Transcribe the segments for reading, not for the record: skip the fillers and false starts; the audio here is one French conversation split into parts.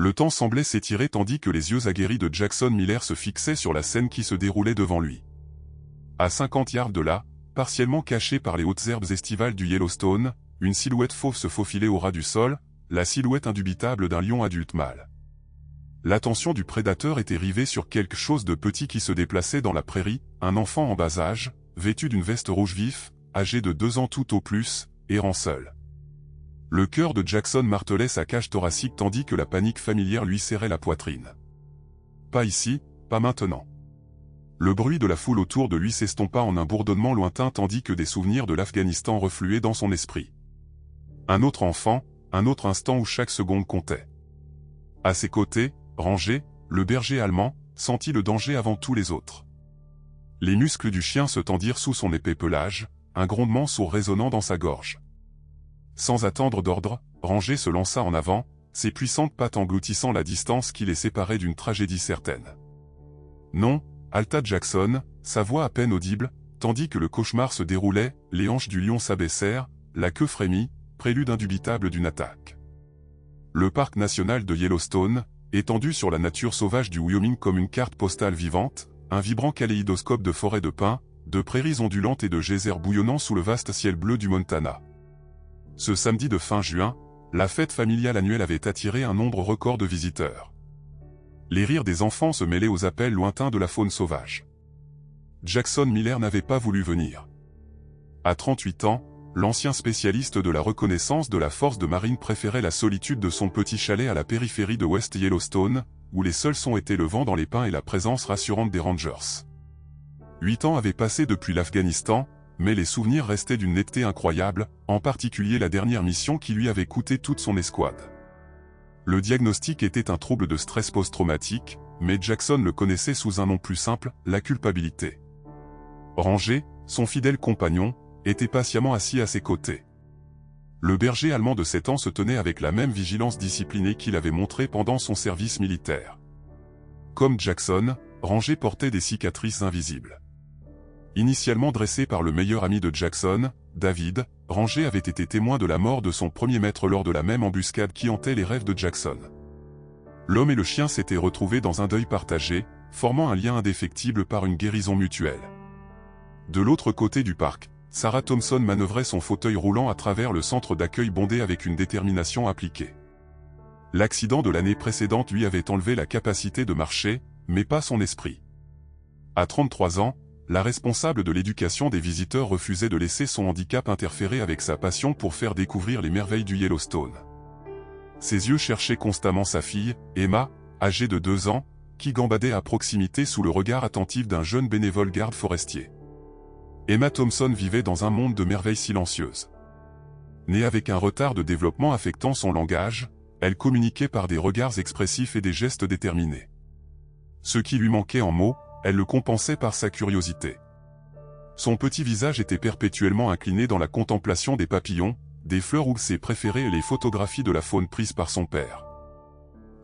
Le temps semblait s'étirer tandis que les yeux aguerris de Jackson Miller se fixaient sur la scène qui se déroulait devant lui. À 50 yards de là, partiellement cachée par les hautes herbes estivales du Yellowstone, une silhouette fauve se faufilait au ras du sol, la silhouette indubitable d'un lion adulte mâle. L'attention du prédateur était rivée sur quelque chose de petit qui se déplaçait dans la prairie, un enfant en bas âge, vêtu d'une veste rouge vif, âgé de 2 ans tout au plus, errant seul. Le cœur de Jackson martelait sa cage thoracique tandis que la panique familière lui serrait la poitrine. Pas ici, pas maintenant. Le bruit de la foule autour de lui s'estompa en un bourdonnement lointain tandis que des souvenirs de l'Afghanistan refluaient dans son esprit. Un autre enfant, un autre instant où chaque seconde comptait. À ses côtés, rangé, le berger allemand, sentit le danger avant tous les autres. Les muscles du chien se tendirent sous son épais pelage, un grondement sourd résonnant dans sa gorge. Sans attendre d'ordre, Rangé se lança en avant, ses puissantes pattes engloutissant la distance qui les séparait d'une tragédie certaine. Non, halta Jackson, sa voix à peine audible, tandis que le cauchemar se déroulait, les hanches du lion s'abaissèrent, la queue frémit, prélude indubitable d'une attaque. Le parc national de Yellowstone, étendu sur la nature sauvage du Wyoming comme une carte postale vivante, un vibrant kaléidoscope de forêts de pins, de prairies ondulantes et de geysers bouillonnant sous le vaste ciel bleu du Montana. Ce samedi de fin juin, la fête familiale annuelle avait attiré un nombre record de visiteurs. Les rires des enfants se mêlaient aux appels lointains de la faune sauvage. Jackson Miller n'avait pas voulu venir. À 38 ans, l'ancien spécialiste de la reconnaissance de la force de marine préférait la solitude de son petit chalet à la périphérie de West Yellowstone, où les seuls sons étaient le vent dans les pins et la présence rassurante des rangers. 8 ans avaient passé depuis l'Afghanistan, mais les souvenirs restaient d'une netteté incroyable, en particulier la dernière mission qui lui avait coûté toute son escouade. Le diagnostic était un trouble de stress post-traumatique, mais Jackson le connaissait sous un nom plus simple, la culpabilité. Rangé, son fidèle compagnon, était patiemment assis à ses côtés. Le berger allemand de 7 ans se tenait avec la même vigilance disciplinée qu'il avait montrée pendant son service militaire. Comme Jackson, Rangé portait des cicatrices invisibles. Initialement dressé par le meilleur ami de Jackson, David, Rangé avait été témoin de la mort de son premier maître lors de la même embuscade qui hantait les rêves de Jackson. L'homme et le chien s'étaient retrouvés dans un deuil partagé, formant un lien indéfectible par une guérison mutuelle. De l'autre côté du parc, Sarah Thompson manœuvrait son fauteuil roulant à travers le centre d'accueil bondé avec une détermination appliquée. L'accident de l'année précédente lui avait enlevé la capacité de marcher, mais pas son esprit. À 33 ans, la responsable de l'éducation des visiteurs refusait de laisser son handicap interférer avec sa passion pour faire découvrir les merveilles du Yellowstone. Ses yeux cherchaient constamment sa fille, Emma, âgée de 2 ans, qui gambadait à proximité sous le regard attentif d'un jeune bénévole garde forestier. Emma Thompson vivait dans un monde de merveilles silencieuses. Née avec un retard de développement affectant son langage, elle communiquait par des regards expressifs et des gestes déterminés. Ce qui lui manquait en mots, elle le compensait par sa curiosité. Son petit visage était perpétuellement incliné dans la contemplation des papillons, des fleurs ou ses préférés et les photographies de la faune prises par son père.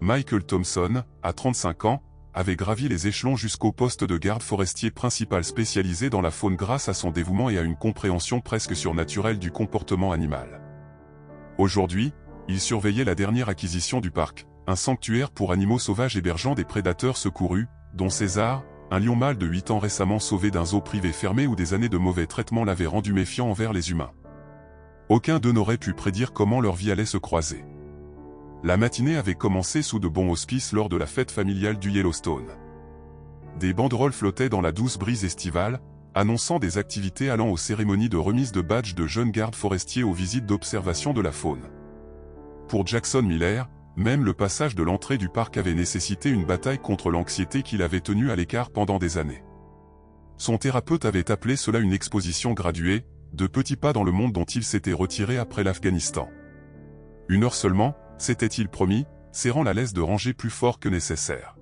Michael Thompson, à 35 ans, avait gravi les échelons jusqu'au poste de garde forestier principal spécialisé dans la faune grâce à son dévouement et à une compréhension presque surnaturelle du comportement animal. Aujourd'hui, il surveillait la dernière acquisition du parc, un sanctuaire pour animaux sauvages hébergeant des prédateurs secourus, dont César, un lion mâle de 8 ans récemment sauvé d'un zoo privé fermé où des années de mauvais traitements l'avaient rendu méfiant envers les humains. Aucun d'eux n'aurait pu prédire comment leur vie allait se croiser. La matinée avait commencé sous de bons auspices lors de la fête familiale du Yellowstone. Des banderoles flottaient dans la douce brise estivale, annonçant des activités allant aux cérémonies de remise de badges de jeunes gardes forestiers aux visites d'observation de la faune. Pour Jackson Miller, même le passage de l'entrée du parc avait nécessité une bataille contre l'anxiété qu'il avait tenue à l'écart pendant des années. Son thérapeute avait appelé cela une exposition graduée, de petits pas dans le monde dont il s'était retiré après l'Afghanistan. 1 heure seulement, s'était-il promis, serrant la laisse de Rangé plus fort que nécessaire.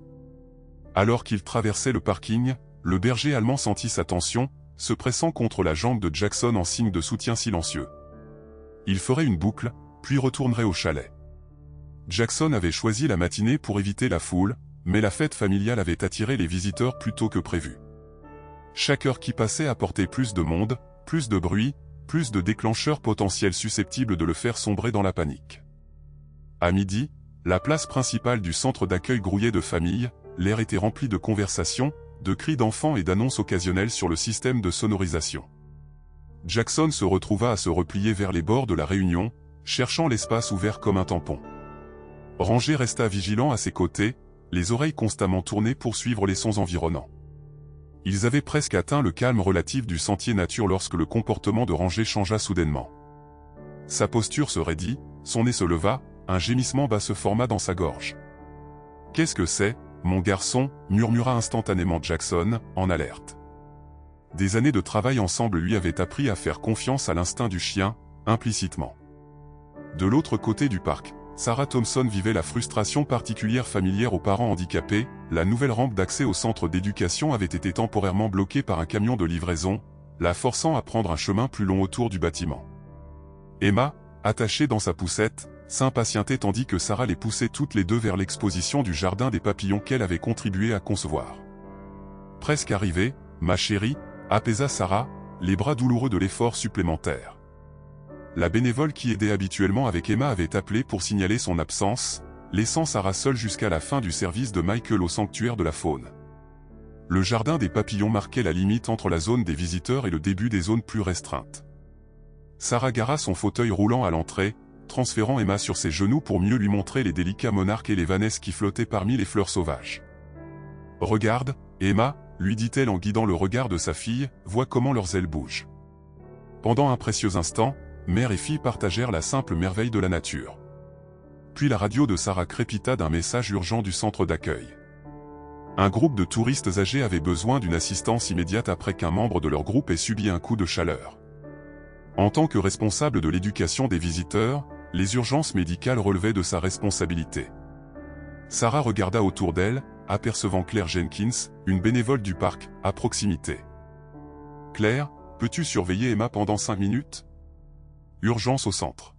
Alors qu'il traversait le parking, le berger allemand sentit sa tension, se pressant contre la jambe de Jackson en signe de soutien silencieux. Il ferait une boucle, puis retournerait au chalet. Jackson avait choisi la matinée pour éviter la foule, mais la fête familiale avait attiré les visiteurs plus tôt que prévu. Chaque heure qui passait apportait plus de monde, plus de bruit, plus de déclencheurs potentiels susceptibles de le faire sombrer dans la panique. À midi, La place principale du centre d'accueil grouillait de familles, l'air était rempli de conversations, de cris d'enfants et d'annonces occasionnelles sur le système de sonorisation. Jackson se retrouva à se replier vers les bords de la réunion, cherchant l'espace ouvert comme un tampon. Ranger resta vigilant à ses côtés, les oreilles constamment tournées pour suivre les sons environnants. Ils avaient presque atteint le calme relatif du sentier nature lorsque le comportement de Ranger changea soudainement. Sa posture se raidit, son nez se leva, un gémissement bas se forma dans sa gorge. « Qu'est-ce que c'est, mon garçon » murmura instantanément Jackson, en alerte. Des années de travail ensemble lui avaient appris à faire confiance à l'instinct du chien, implicitement. De l'autre côté du parc, Sarah Thompson vivait la frustration particulière familière aux parents handicapés. La nouvelle rampe d'accès au centre d'éducation avait été temporairement bloquée par un camion de livraison, la forçant à prendre un chemin plus long autour du bâtiment. Emma, attachée dans sa poussette, s'impatientait tandis que Sarah les poussait toutes les deux vers l'exposition du jardin des papillons qu'elle avait contribué à concevoir. « Presque arrivée, ma chérie », apaisa Sarah, les bras douloureux de l'effort supplémentaire. La bénévole qui aidait habituellement avec Emma avait appelé pour signaler son absence, laissant Sarah seule jusqu'à la fin du service de Michael au sanctuaire de la faune. Le jardin des papillons marquait la limite entre la zone des visiteurs et le début des zones plus restreintes. Sarah gara son fauteuil roulant à l'entrée, transférant Emma sur ses genoux pour mieux lui montrer les délicats monarques et les vanesses qui flottaient parmi les fleurs sauvages. « Regarde, Emma », lui dit-elle en guidant le regard de sa fille, « vois comment leurs ailes bougent. » Pendant un précieux instant, mère et fille partagèrent la simple merveille de la nature. Puis la radio de Sarah crépita d'un message urgent du centre d'accueil. Un groupe de touristes âgés avait besoin d'une assistance immédiate après qu'un membre de leur groupe ait subi un coup de chaleur. En tant que responsable de l'éducation des visiteurs, les urgences médicales relevaient de sa responsabilité. Sarah regarda autour d'elle, apercevant Claire Jenkins, une bénévole du parc, à proximité. « Claire, peux-tu surveiller Emma pendant 5 minutes ? Urgence au centre. »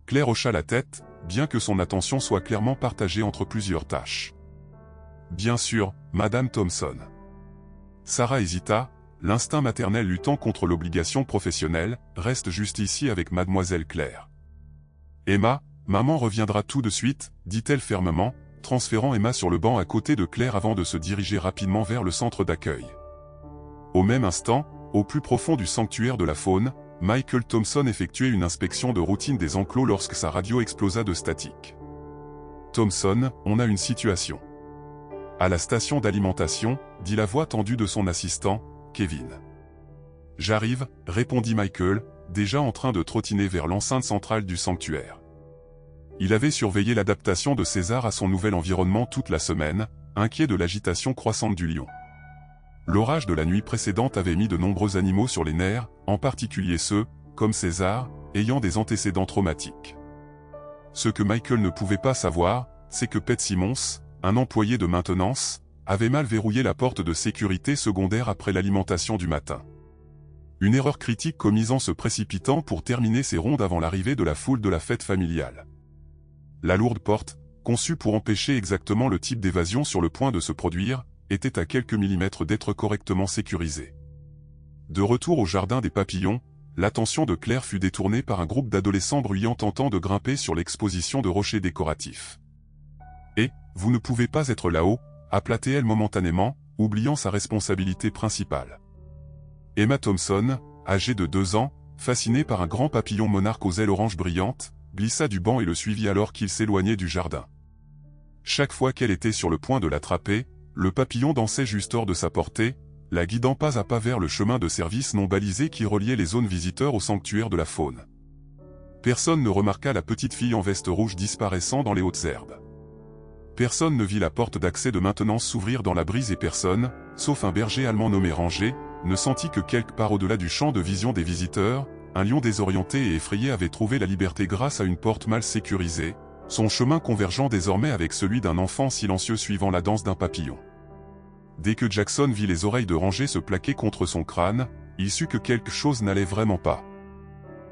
Claire hocha la tête, bien que son attention soit clairement partagée entre plusieurs tâches. « Bien sûr, Madame Thompson. » Sarah hésita, l'instinct maternel luttant contre l'obligation professionnelle, « Reste juste ici avec Mademoiselle Claire. » « Emma, maman reviendra tout de suite, » dit-elle fermement, transférant Emma sur le banc à côté de Claire avant de se diriger rapidement vers le centre d'accueil. Au même instant, au plus profond du sanctuaire de la faune, Michael Thompson effectuait une inspection de routine des enclos lorsque sa radio explosa de statique. « Thompson, on a une situation. » « À la station d'alimentation, » dit la voix tendue de son assistant, Kevin. « J'arrive, » répondit Michael, déjà en train de trottiner vers l'enceinte centrale du sanctuaire. Il avait surveillé l'adaptation de César à son nouvel environnement toute la semaine, inquiet de l'agitation croissante du lion. L'orage de la nuit précédente avait mis de nombreux animaux sur les nerfs, en particulier ceux, comme César, ayant des antécédents traumatiques. Ce que Michael ne pouvait pas savoir, c'est que Pete Simmons, un employé de maintenance, avait mal verrouillé la porte de sécurité secondaire après l'alimentation du matin. Une erreur critique commise en se précipitant pour terminer ses rondes avant l'arrivée de la foule de la fête familiale. La lourde porte, conçue pour empêcher exactement le type d'évasion sur le point de se produire, était à quelques millimètres d'être correctement sécurisée. De retour au jardin des papillons, l'attention de Claire fut détournée par un groupe d'adolescents bruyants tentant de grimper sur l'exposition de rochers décoratifs. « Et, vous ne pouvez pas être là-haut » appela-t-elle momentanément, oubliant sa responsabilité principale. Emma Thompson, âgée de 2 ans, fascinée par un grand papillon monarque aux ailes orange brillantes, glissa du banc et le suivit alors qu'il s'éloignait du jardin. Chaque fois qu'elle était sur le point de l'attraper, le papillon dansait juste hors de sa portée, la guidant pas à pas vers le chemin de service non balisé qui reliait les zones visiteurs au sanctuaire de la faune. Personne ne remarqua la petite fille en veste rouge disparaissant dans les hautes herbes. Personne ne vit la porte d'accès de maintenance s'ouvrir dans la brise et personne, sauf un berger allemand nommé Ranger, ne sentit que quelque part au-delà du champ de vision des visiteurs, un lion désorienté et effrayé avait trouvé la liberté grâce à une porte mal sécurisée, son chemin convergeant désormais avec celui d'un enfant silencieux suivant la danse d'un papillon. Dès que Jackson vit les oreilles de Ranger se plaquer contre son crâne, il sut que quelque chose n'allait vraiment pas.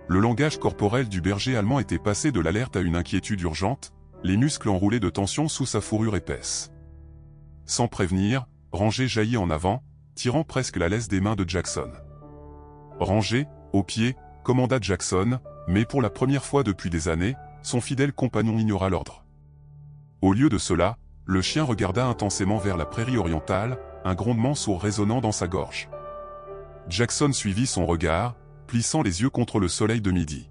Le langage corporel du berger allemand était passé de l'alerte à une inquiétude urgente, les muscles enroulés de tension sous sa fourrure épaisse. Sans prévenir, Ranger jaillit en avant, tirant presque la laisse des mains de Jackson. « Ranger, au pied !» commanda Jackson, mais pour la première fois depuis des années, son fidèle compagnon ignora l'ordre. Au lieu de cela, le chien regarda intensément vers la prairie orientale, un grondement sourd résonnant dans sa gorge. Jackson suivit son regard, plissant les yeux contre le soleil de midi.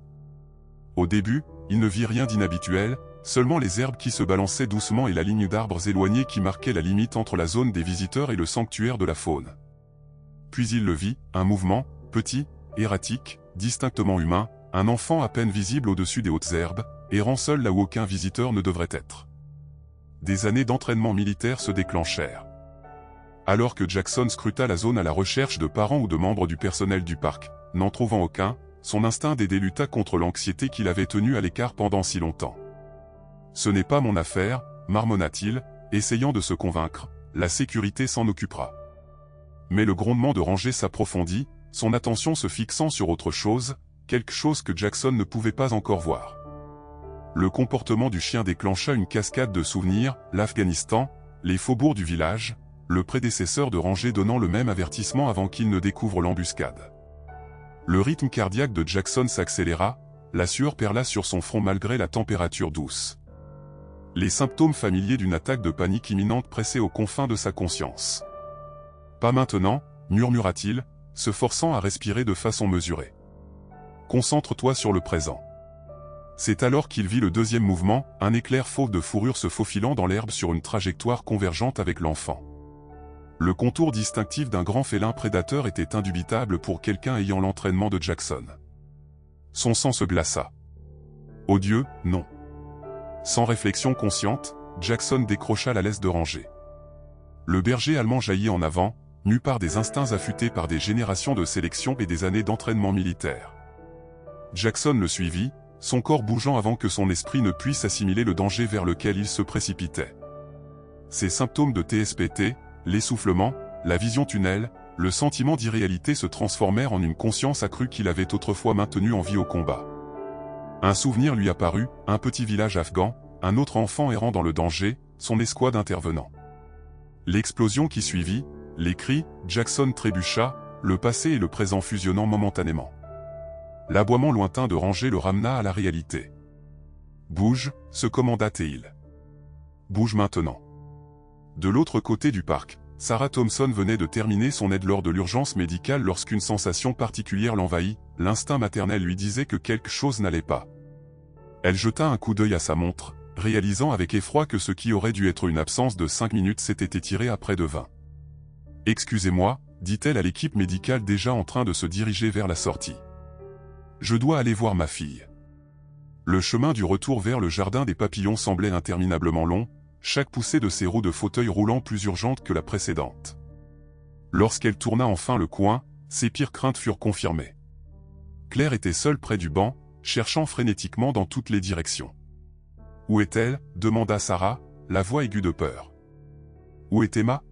Au début, il ne vit rien d'inhabituel, seulement les herbes qui se balançaient doucement et la ligne d'arbres éloignés qui marquait la limite entre la zone des visiteurs et le sanctuaire de la faune. Puis il le vit, un mouvement, petit, erratique, distinctement humain, un enfant à peine visible au-dessus des hautes herbes, errant seul là où aucun visiteur ne devrait être. Des années d'entraînement militaire se déclenchèrent. Alors que Jackson scruta la zone à la recherche de parents ou de membres du personnel du parc, n'en trouvant aucun, son instinct d'aider lutta contre l'anxiété qui l'avait tenu à l'écart pendant si longtemps. « Ce n'est pas mon affaire », marmonna-t-il, essayant de se convaincre, « la sécurité s'en occupera. » Mais le grondement de rangée s'approfondit, son attention se fixant sur autre chose, quelque chose que Jackson ne pouvait pas encore voir. Le comportement du chien déclencha une cascade de souvenirs, l'Afghanistan, les faubourgs du village, le prédécesseur de rangée donnant le même avertissement avant qu'il ne découvre l'embuscade. Le rythme cardiaque de Jackson s'accéléra, la sueur perla sur son front malgré la température douce. Les symptômes familiers d'une attaque de panique imminente pressaient aux confins de sa conscience. « Pas maintenant », murmura-t-il, se forçant à respirer de façon mesurée. « Concentre-toi sur le présent. » C'est alors qu'il vit le deuxième mouvement, un éclair fauve de fourrure se faufilant dans l'herbe sur une trajectoire convergente avec l'enfant. Le contour distinctif d'un grand félin prédateur était indubitable pour quelqu'un ayant l'entraînement de Jackson. Son sang se glaça. Odieux, non. Sans réflexion consciente, Jackson décrocha la laisse de rangée. Le berger allemand jaillit en avant, mu par des instincts affûtés par des générations de sélection et des années d'entraînement militaire. Jackson le suivit, son corps bougeant avant que son esprit ne puisse assimiler le danger vers lequel il se précipitait. Ces symptômes de TSPT, l'essoufflement, la vision tunnel, le sentiment d'irréalité se transformèrent en une conscience accrue qu'il avait autrefois maintenue en vie au combat. Un souvenir lui apparut, un petit village afghan, un autre enfant errant dans le danger, son escouade intervenant. L'explosion qui suivit, les cris, Jackson trébucha, le passé et le présent fusionnant momentanément. L'aboiement lointain de rangée le ramena à la réalité. « Bouge », se commanda Teil. « Bouge maintenant. » De l'autre côté du parc, Sarah Thompson venait de terminer son aide lors de l'urgence médicale lorsqu'une sensation particulière l'envahit, l'instinct maternel lui disait que quelque chose n'allait pas. Elle jeta un coup d'œil à sa montre, réalisant avec effroi que ce qui aurait dû être une absence de 5 minutes s'était étiré à près de 20. « Excusez-moi », dit-elle à l'équipe médicale déjà en train de se diriger vers la sortie. « Je dois aller voir ma fille. » Le chemin du retour vers le jardin des papillons semblait interminablement long, chaque poussée de ses roues de fauteuil roulant plus urgente que la précédente. Lorsqu'elle tourna enfin le coin, ses pires craintes furent confirmées. Claire était seule près du banc, cherchant frénétiquement dans toutes les directions. « Où est-elle » demanda Sarah, la voix aiguë de peur. « Où est Emma »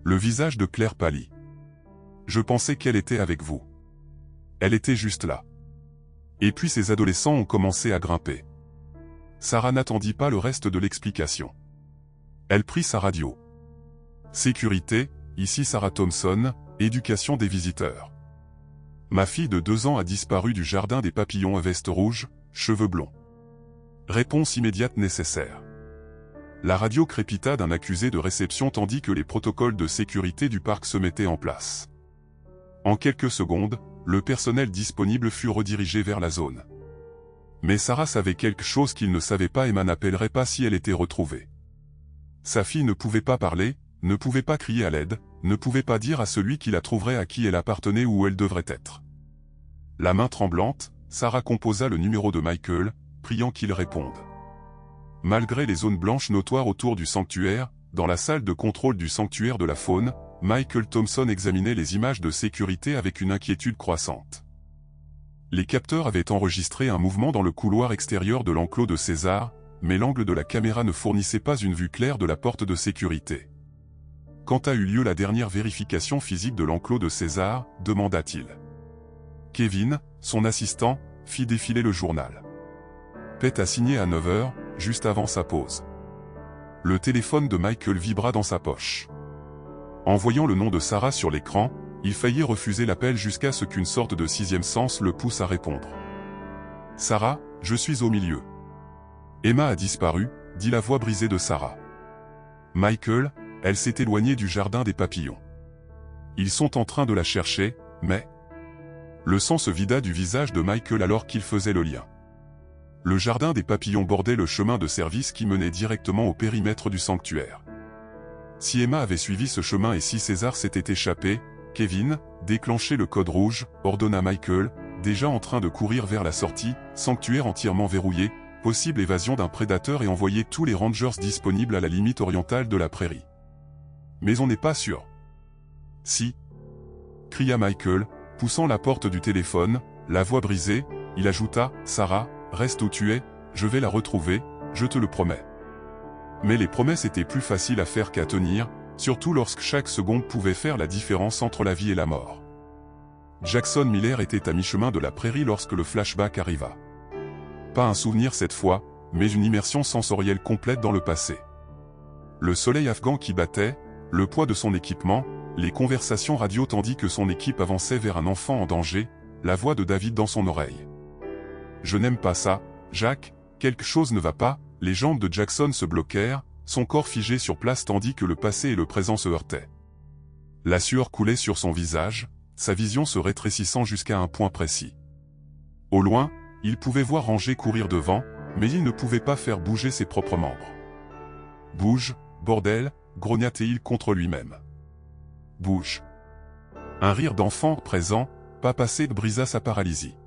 Le visage de Claire pâlit. « Je pensais qu'elle était avec vous. » Elle était juste là. Et puis ces adolescents ont commencé à grimper. Sarah n'attendit pas le reste de l'explication. Elle prit sa radio. « Sécurité, ici Sarah Thompson, éducation des visiteurs. Ma fille de 2 ans a disparu du jardin des papillons à veste rouge, cheveux blonds. Réponse immédiate nécessaire. » La radio crépita d'un accusé de réception tandis que les protocoles de sécurité du parc se mettaient en place. En quelques secondes, le personnel disponible fut redirigé vers la zone. Mais Sarah savait quelque chose qu'il ne savait pas. Emma n'appellerait pas si elle était retrouvée. Sa fille ne pouvait pas parler, ne pouvait pas crier à l'aide, ne pouvait pas dire à celui qui la trouverait à qui elle appartenait ou où elle devrait être. La main tremblante, Sarah composa le numéro de Michael, priant qu'il réponde. Malgré les zones blanches notoires autour du sanctuaire, dans la salle de contrôle du sanctuaire de la faune, Michael Thompson examinait les images de sécurité avec une inquiétude croissante. Les capteurs avaient enregistré un mouvement dans le couloir extérieur de l'enclos de César, mais l'angle de la caméra ne fournissait pas une vue claire de la porte de sécurité. « Quand a eu lieu la dernière vérification physique de l'enclos de César ?» demanda-t-il. Kevin, son assistant, fit défiler le journal. Pete a signé à 9 h, juste avant sa pause. Le téléphone de Michael vibra dans sa poche. En voyant le nom de Sarah sur l'écran, il faillit refuser l'appel jusqu'à ce qu'une sorte de 6e sens le pousse à répondre. « Sarah, je suis au milieu. Emma a disparu, dit la voix brisée de Sarah. Michael, elle s'est éloignée du jardin des papillons. Ils sont en train de la chercher, mais... Le sang se vida du visage de Michael alors qu'il faisait le lien. Le jardin des papillons bordait le chemin de service qui menait directement au périmètre du sanctuaire. Si Emma avait suivi ce chemin et si César s'était échappé, Kevin, déclenchez le code rouge, ordonna Michael, déjà en train de courir vers la sortie, sanctuaire entièrement verrouillé, possible évasion d'un prédateur et envoyer tous les rangers disponibles à la limite orientale de la prairie. Mais on n'est pas sûr. Si, cria Michael, poussant la porte du téléphone, la voix brisée, il ajouta, Sarah, reste où tu es, je vais la retrouver, je te le promets. Mais les promesses étaient plus faciles à faire qu'à tenir, surtout lorsque chaque seconde pouvait faire la différence entre la vie et la mort. Jackson Miller était à mi-chemin de la prairie lorsque le flashback arriva. Pas un souvenir cette fois, mais une immersion sensorielle complète dans le passé. Le soleil afghan qui battait, le poids de son équipement, les conversations radio tandis que son équipe avançait vers un enfant en danger, la voix de David dans son oreille. Je n'aime pas ça, Jack, quelque chose ne va pas, les jambes de Jackson se bloquèrent, son corps figé sur place tandis que le passé et le présent se heurtaient. La sueur coulait sur son visage, sa vision se rétrécissant jusqu'à un point précis. Au loin, il pouvait voir Ranger courir devant, mais il ne pouvait pas faire bouger ses propres membres. Bouge, bordel, grogna-t-il contre lui-même. Bouge. Un rire d'enfant présent, pas passé, brisa sa paralysie.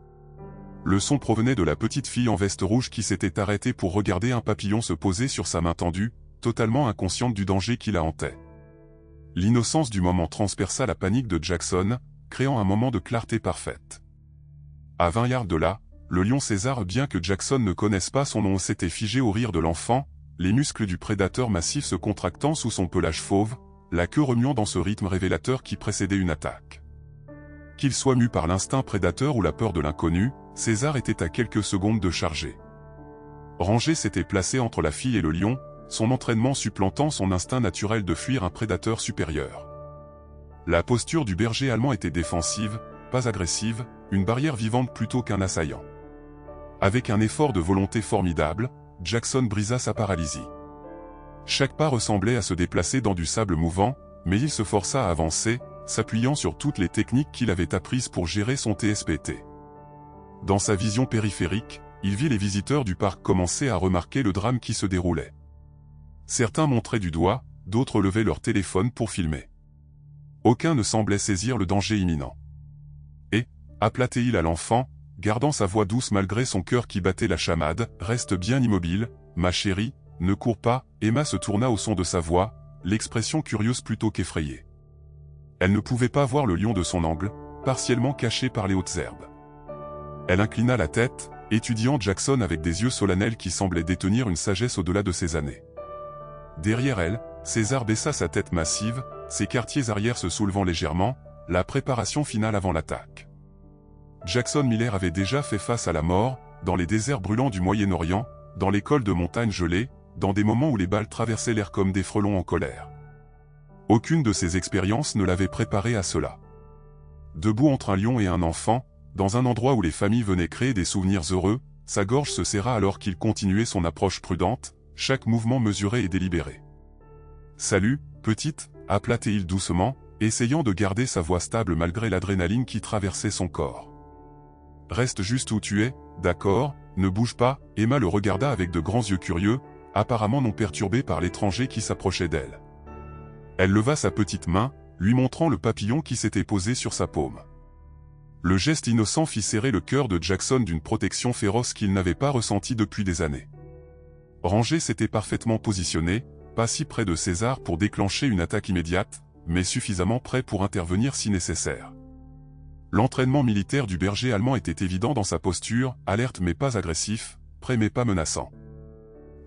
Le son provenait de la petite fille en veste rouge qui s'était arrêtée pour regarder un papillon se poser sur sa main tendue, totalement inconsciente du danger qui la hantait. L'innocence du moment transperça la panique de Jackson, créant un moment de clarté parfaite. À 20 yards de là, le lion César, bien que Jackson ne connaisse pas son nom, s'était figé au rire de l'enfant, les muscles du prédateur massif se contractant sous son pelage fauve, la queue remuant dans ce rythme révélateur qui précédait une attaque. Qu'il soit mu par l'instinct prédateur ou la peur de l'inconnu, César était à quelques secondes de charger. Ranger s'était placé entre la fille et le lion, son entraînement supplantant son instinct naturel de fuir un prédateur supérieur. La posture du berger allemand était défensive, pas agressive, une barrière vivante plutôt qu'un assaillant. Avec un effort de volonté formidable, Jackson brisa sa paralysie. Chaque pas ressemblait à se déplacer dans du sable mouvant, mais il se força à avancer, s'appuyant sur toutes les techniques qu'il avait apprises pour gérer son TSPT. Dans sa vision périphérique, il vit les visiteurs du parc commencer à remarquer le drame qui se déroulait. Certains montraient du doigt, d'autres levaient leur téléphone pour filmer. Aucun ne semblait saisir le danger imminent. Et, appelait-il à l'enfant, gardant sa voix douce malgré son cœur qui battait la chamade, « Reste bien immobile, ma chérie, ne cours pas », Emma se tourna au son de sa voix, l'expression curieuse plutôt qu'effrayée. Elle ne pouvait pas voir le lion de son angle, partiellement caché par les hautes herbes. Elle inclina la tête, étudiant Jackson avec des yeux solennels qui semblaient détenir une sagesse au-delà de ses années. Derrière elle, César baissa sa tête massive, ses quartiers arrière se soulevant légèrement, la préparation finale avant l'attaque. Jackson Miller avait déjà fait face à la mort, dans les déserts brûlants du Moyen-Orient, dans les cols de montagnes gelées, dans des moments où les balles traversaient l'air comme des frelons en colère. Aucune de ces expériences ne l'avait préparé à cela. Debout entre un lion et un enfant, dans un endroit où les familles venaient créer des souvenirs heureux, sa gorge se serra alors qu'il continuait son approche prudente, chaque mouvement mesuré et délibéré. « Salut, petite » appela-t-il doucement, essayant de garder sa voix stable malgré l'adrénaline qui traversait son corps. « Reste juste où tu es, d'accord, ne bouge pas » Emma le regarda avec de grands yeux curieux, apparemment non perturbés par l'étranger qui s'approchait d'elle. Elle leva sa petite main, lui montrant le papillon qui s'était posé sur sa paume. Le geste innocent fit serrer le cœur de Jackson d'une protection féroce qu'il n'avait pas ressentie depuis des années. Ranger s'était parfaitement positionné, pas si près de César pour déclencher une attaque immédiate, mais suffisamment près pour intervenir si nécessaire. L'entraînement militaire du berger allemand était évident dans sa posture, alerte mais pas agressif, prêt mais pas menaçant.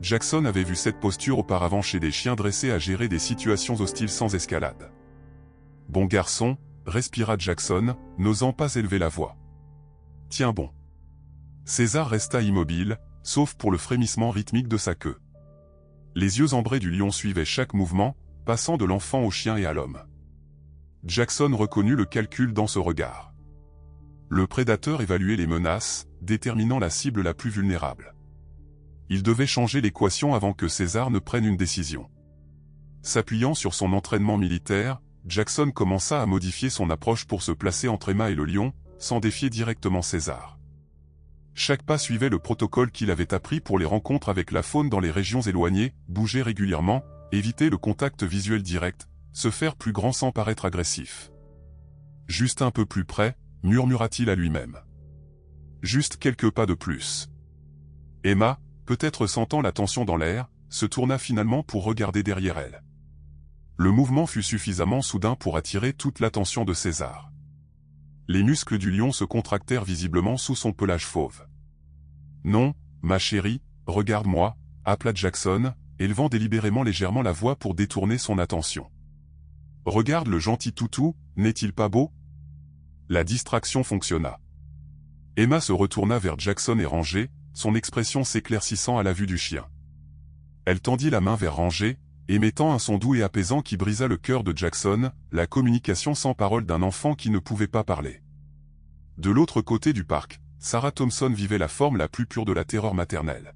Jackson avait vu cette posture auparavant chez des chiens dressés à gérer des situations hostiles sans escalade. « Bon garçon », respira Jackson, n'osant pas élever la voix. « Tiens bon. » César resta immobile, sauf pour le frémissement rythmique de sa queue. Les yeux ambrés du lion suivaient chaque mouvement, passant de l'enfant au chien et à l'homme. Jackson reconnut le calcul dans ce regard. Le prédateur évaluait les menaces, déterminant la cible la plus vulnérable. Il devait changer l'équation avant que César ne prenne une décision. S'appuyant sur son entraînement militaire, Jackson commença à modifier son approche pour se placer entre Emma et le lion, sans défier directement César. Chaque pas suivait le protocole qu'il avait appris pour les rencontres avec la faune dans les régions éloignées, bouger régulièrement, éviter le contact visuel direct, se faire plus grand sans paraître agressif. Juste un peu plus près, murmura-t-il à lui-même. Juste quelques pas de plus. Emma, peut-être sentant la tension dans l'air, se tourna finalement pour regarder derrière elle. Le mouvement fut suffisamment soudain pour attirer toute l'attention de César. Les muscles du lion se contractèrent visiblement sous son pelage fauve. « Non, ma chérie, regarde-moi » appela Jackson, élevant délibérément légèrement la voix pour détourner son attention. « Regarde le gentil toutou, n'est-il pas beau ?» La distraction fonctionna. Emma se retourna vers Jackson et Ranger, son expression s'éclaircissant à la vue du chien. Elle tendit la main vers Ranger, émettant un son doux et apaisant qui brisa le cœur de Jackson, la communication sans parole d'un enfant qui ne pouvait pas parler. De l'autre côté du parc, Sarah Thompson vivait la forme la plus pure de la terreur maternelle.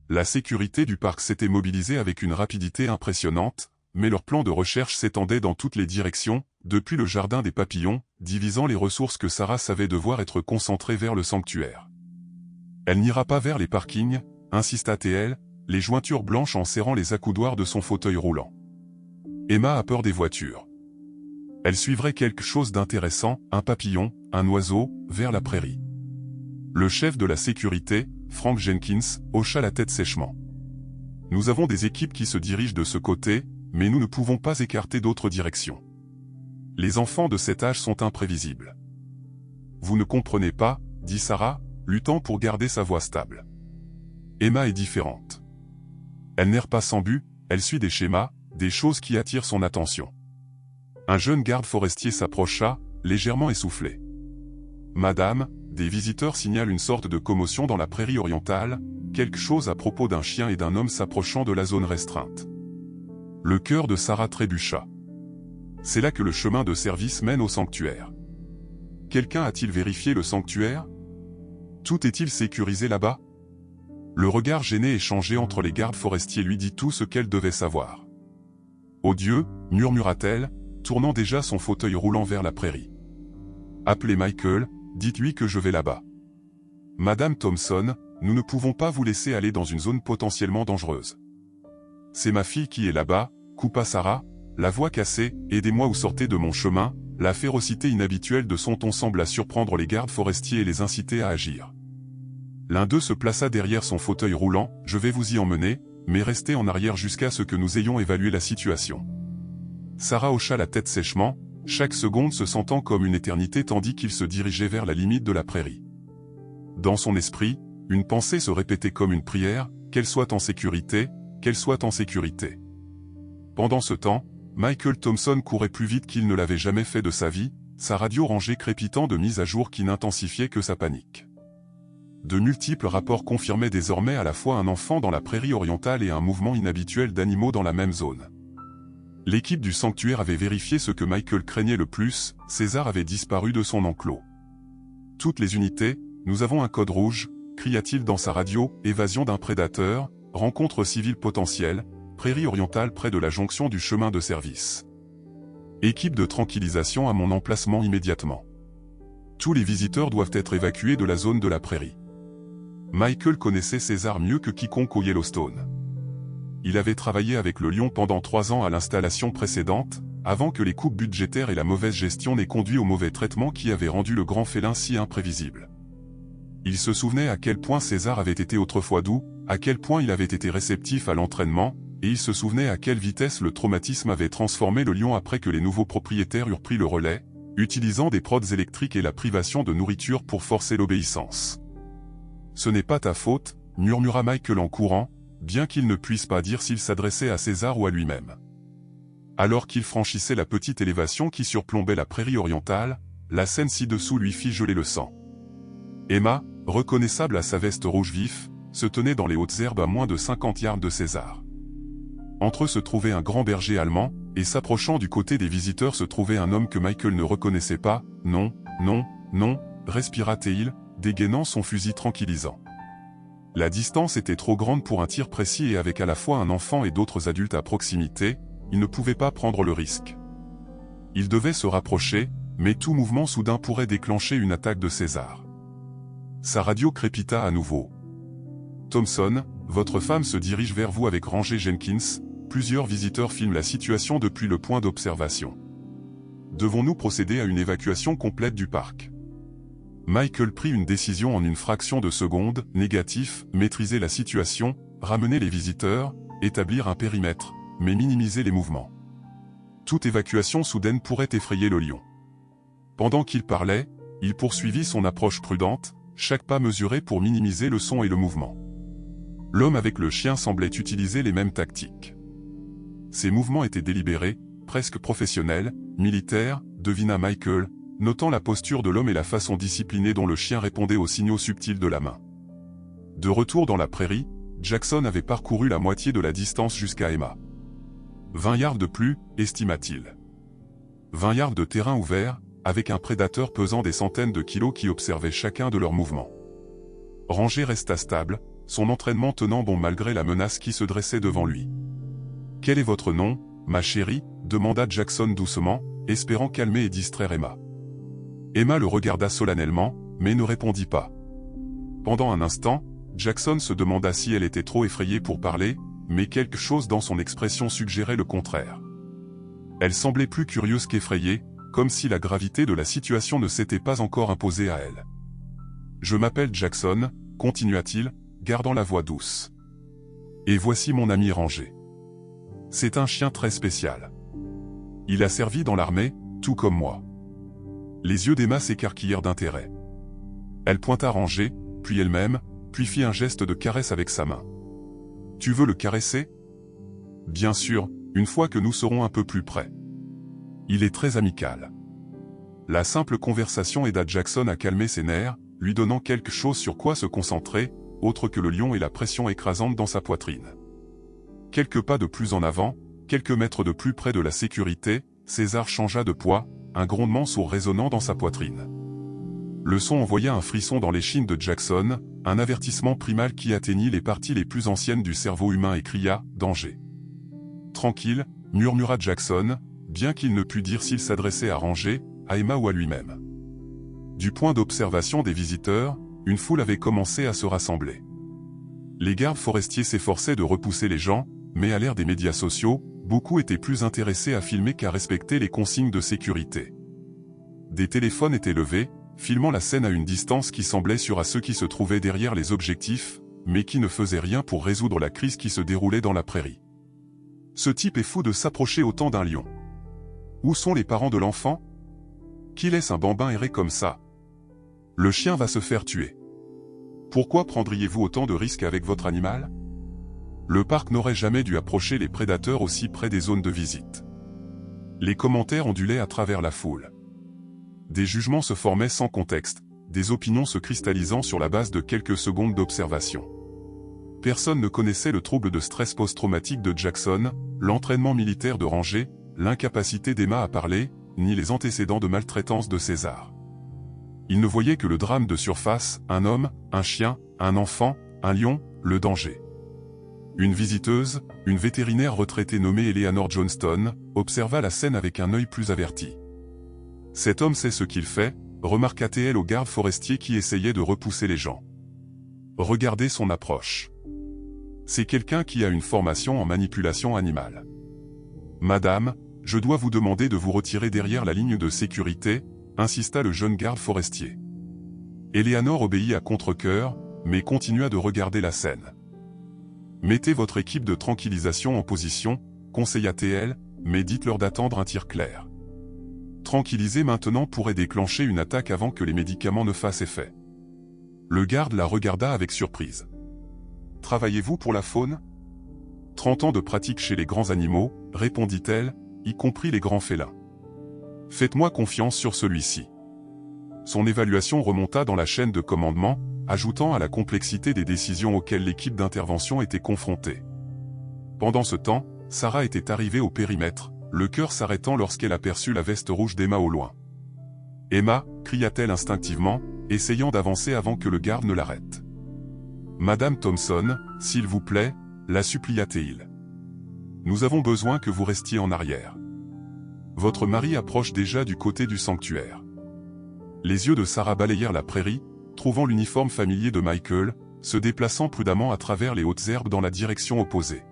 La sécurité du parc s'était mobilisée avec une rapidité impressionnante, mais leur plan de recherche s'étendait dans toutes les directions, depuis le jardin des papillons, divisant les ressources que Sarah savait devoir être concentrées vers le sanctuaire. Elle n'ira pas vers les parkings, insista-t-elle, les jointures blanches en serrant les accoudoirs de son fauteuil roulant. Emma a peur des voitures. Elle suivrait quelque chose d'intéressant, un papillon, un oiseau, vers la prairie. Le chef de la sécurité, Frank Jenkins, hocha la tête sèchement. Nous avons des équipes qui se dirigent de ce côté, mais nous ne pouvons pas écarter d'autres directions. Les enfants de cet âge sont imprévisibles. Vous ne comprenez pas, dit Sarah, luttant pour garder sa voix stable. Emma est différente. Elle n'erre pas sans but, elle suit des schémas, des choses qui attirent son attention. Un jeune garde forestier s'approcha, légèrement essoufflé. Madame, des visiteurs signalent une sorte de commotion dans la prairie orientale, quelque chose à propos d'un chien et d'un homme s'approchant de la zone restreinte. Le cœur de Sarah trébucha. C'est là que le chemin de service mène au sanctuaire. Quelqu'un a-t-il vérifié le sanctuaire? Tout est-il sécurisé là-bas? Le regard gêné échangé entre les gardes forestiers lui dit tout ce qu'elle devait savoir. « Oh Dieu » murmura-t-elle, tournant déjà son fauteuil roulant vers la prairie. « Appelez Michael, dites-lui que je vais là-bas. »« Madame Thompson, nous ne pouvons pas vous laisser aller dans une zone potentiellement dangereuse. »« C'est ma fille qui est là-bas » coupa Sarah, la voix cassée, « aidez-moi ou sortez de mon chemin » La férocité inhabituelle de son ton sembla surprendre les gardes forestiers et les inciter à agir. L'un d'eux se plaça derrière son fauteuil roulant, « Je vais vous y emmener, mais restez en arrière jusqu'à ce que nous ayons évalué la situation. » Sarah hocha la tête sèchement, chaque seconde se sentant comme une éternité tandis qu'il se dirigeait vers la limite de la prairie. Dans son esprit, une pensée se répétait comme une prière, qu'elle soit en sécurité, qu'elle soit en sécurité. Pendant ce temps, Michael Thompson courait plus vite qu'il ne l'avait jamais fait de sa vie, sa radio rangée crépitant de mises à jour qui n'intensifiaient que sa panique. De multiples rapports confirmaient désormais à la fois un enfant dans la prairie orientale et un mouvement inhabituel d'animaux dans la même zone. L'équipe du sanctuaire avait vérifié ce que Michael craignait le plus, César avait disparu de son enclos. « Toutes les unités, nous avons un code rouge » cria-t-il dans sa radio, « évasion d'un prédateur, rencontre civile potentielle, prairie orientale près de la jonction du chemin de service. Équipe de tranquillisation à mon emplacement immédiatement. Tous les visiteurs doivent être évacués de la zone de la prairie. » Michael connaissait César mieux que quiconque au Yellowstone. Il avait travaillé avec le lion pendant 3 ans à l'installation précédente, avant que les coupes budgétaires et la mauvaise gestion n'aient conduit au mauvais traitement qui avait rendu le grand félin si imprévisible. Il se souvenait à quel point César avait été autrefois doux, à quel point il avait été réceptif à l'entraînement, et il se souvenait à quelle vitesse le traumatisme avait transformé le lion après que les nouveaux propriétaires eurent pris le relais, utilisant des prods électriques et la privation de nourriture pour forcer l'obéissance. « Ce n'est pas ta faute » murmura Michael en courant, bien qu'il ne puisse pas dire s'il s'adressait à César ou à lui-même. Alors qu'il franchissait la petite élévation qui surplombait la prairie orientale, la scène ci-dessous lui fit geler le sang. Emma, reconnaissable à sa veste rouge vif, se tenait dans les hautes herbes à moins de 50 yards de César. Entre eux se trouvait un grand berger allemand, et s'approchant du côté des visiteurs se trouvait un homme que Michael ne reconnaissait pas. « Non, non, non » respira-t-il, dégainant son fusil tranquillisant. La distance était trop grande pour un tir précis et avec à la fois un enfant et d'autres adultes à proximité, il ne pouvait pas prendre le risque. Il devait se rapprocher, mais tout mouvement soudain pourrait déclencher une attaque de César. Sa radio crépita à nouveau. Thompson, votre femme se dirige vers vous avec Ranger Jenkins. Plusieurs visiteurs filment la situation depuis le point d'observation. Devons-nous procéder à une évacuation complète du parc? Michael prit une décision en une fraction de seconde, négatif, maîtriser la situation, ramener les visiteurs, établir un périmètre, mais minimiser les mouvements. Toute évacuation soudaine pourrait effrayer le lion. Pendant qu'il parlait, il poursuivit son approche prudente, chaque pas mesuré pour minimiser le son et le mouvement. L'homme avec le chien semblait utiliser les mêmes tactiques. Ses mouvements étaient délibérés, presque professionnels, militaires, devina Michael, notant la posture de l'homme et la façon disciplinée dont le chien répondait aux signaux subtils de la main. De retour dans la prairie, Jackson avait parcouru la moitié de la distance jusqu'à Emma. 20 yards de plus, estima-t-il. 20 yards de terrain ouvert, avec un prédateur pesant des centaines de kilos qui observait chacun de leurs mouvements. Ranger resta stable, son entraînement tenant bon malgré la menace qui se dressait devant lui. « Quel est votre nom, ma chérie ?» demanda Jackson doucement, espérant calmer et distraire Emma. Emma le regarda solennellement, mais ne répondit pas. Pendant un instant, Jackson se demanda si elle était trop effrayée pour parler, mais quelque chose dans son expression suggérait le contraire. Elle semblait plus curieuse qu'effrayée, comme si la gravité de la situation ne s'était pas encore imposée à elle. « Je m'appelle Jackson », continua-t-il, gardant la voix douce. « Et voici mon ami Ranger. C'est un chien très spécial. Il a servi dans l'armée, tout comme moi. » Les yeux d'Emma s'écarquillèrent d'intérêt. Elle pointa Ranger, puis elle-même, puis fit un geste de caresse avec sa main. « Tu veux le caresser ? » ?»« Bien sûr, une fois que nous serons un peu plus près. Il est très amical. » La simple conversation aida Jackson à calmer ses nerfs, lui donnant quelque chose sur quoi se concentrer, autre que le lion et la pression écrasante dans sa poitrine. Quelques pas de plus en avant, quelques mètres de plus près de la sécurité, César changea de poids, un grondement sourd résonnant dans sa poitrine. Le son envoya un frisson dans l'échine de Jackson, un avertissement primal qui atteignit les parties les plus anciennes du cerveau humain et cria « Danger !» « Tranquille », murmura Jackson, bien qu'il ne pût dire s'il s'adressait à Ranger, à Emma ou à lui-même. Du point d'observation des visiteurs, une foule avait commencé à se rassembler. Les gardes forestiers s'efforçaient de repousser les gens, mais à l'ère des médias sociaux, beaucoup étaient plus intéressés à filmer qu'à respecter les consignes de sécurité. Des téléphones étaient levés, filmant la scène à une distance qui semblait sûre à ceux qui se trouvaient derrière les objectifs, mais qui ne faisaient rien pour résoudre la crise qui se déroulait dans la prairie. Ce type est fou de s'approcher autant d'un lion. Où sont les parents de l'enfant? Qui laisse un bambin errer comme ça? Le chien va se faire tuer. Pourquoi prendriez-vous autant de risques avec votre animal? Le parc n'aurait jamais dû approcher les prédateurs aussi près des zones de visite. Les commentaires ondulaient à travers la foule. Des jugements se formaient sans contexte, des opinions se cristallisant sur la base de quelques secondes d'observation. Personne ne connaissait le trouble de stress post-traumatique de Jackson, l'entraînement militaire de Ranger, l'incapacité d'Emma à parler, ni les antécédents de maltraitance de César. Il ne voyait que le drame de surface, un homme, un chien, un enfant, un lion, le danger. Une visiteuse, une vétérinaire retraitée nommée Eleanor Johnston, observa la scène avec un œil plus averti. « Cet homme sait ce qu'il fait », remarqua-t-elle au garde forestier qui essayait de repousser les gens. « Regardez son approche. C'est quelqu'un qui a une formation en manipulation animale. »« Madame, je dois vous demander de vous retirer derrière la ligne de sécurité », insista le jeune garde forestier. Eleanor obéit à contre-cœur, mais continua de regarder la scène. « Mettez votre équipe de tranquillisation en position », conseilla-t-elle, mais dites-leur d'attendre un tir clair. Tranquilliser maintenant pourrait déclencher une attaque avant que les médicaments ne fassent effet. Le garde la regarda avec surprise. « Travaillez-vous pour la faune ? » 30 ans de pratique chez les grands animaux, répondit-elle, y compris les grands félins. Faites-moi confiance sur celui-ci. Son évaluation remonta dans la chaîne de commandement, ajoutant à la complexité des décisions auxquelles l'équipe d'intervention était confrontée. Pendant ce temps, Sarah était arrivée au périmètre, le cœur s'arrêtant lorsqu'elle aperçut la veste rouge d'Emma au loin. « Emma » cria-t-elle instinctivement, essayant d'avancer avant que le garde ne l'arrête. « Madame Thompson, s'il vous plaît, la supplia-t-il. Nous avons besoin que vous restiez en arrière. Votre mari approche déjà du côté du sanctuaire. Les yeux de Sarah balayèrent la prairie, trouvant l'uniforme familier de Michael, se déplaçant prudemment à travers les hautes herbes dans la direction opposée.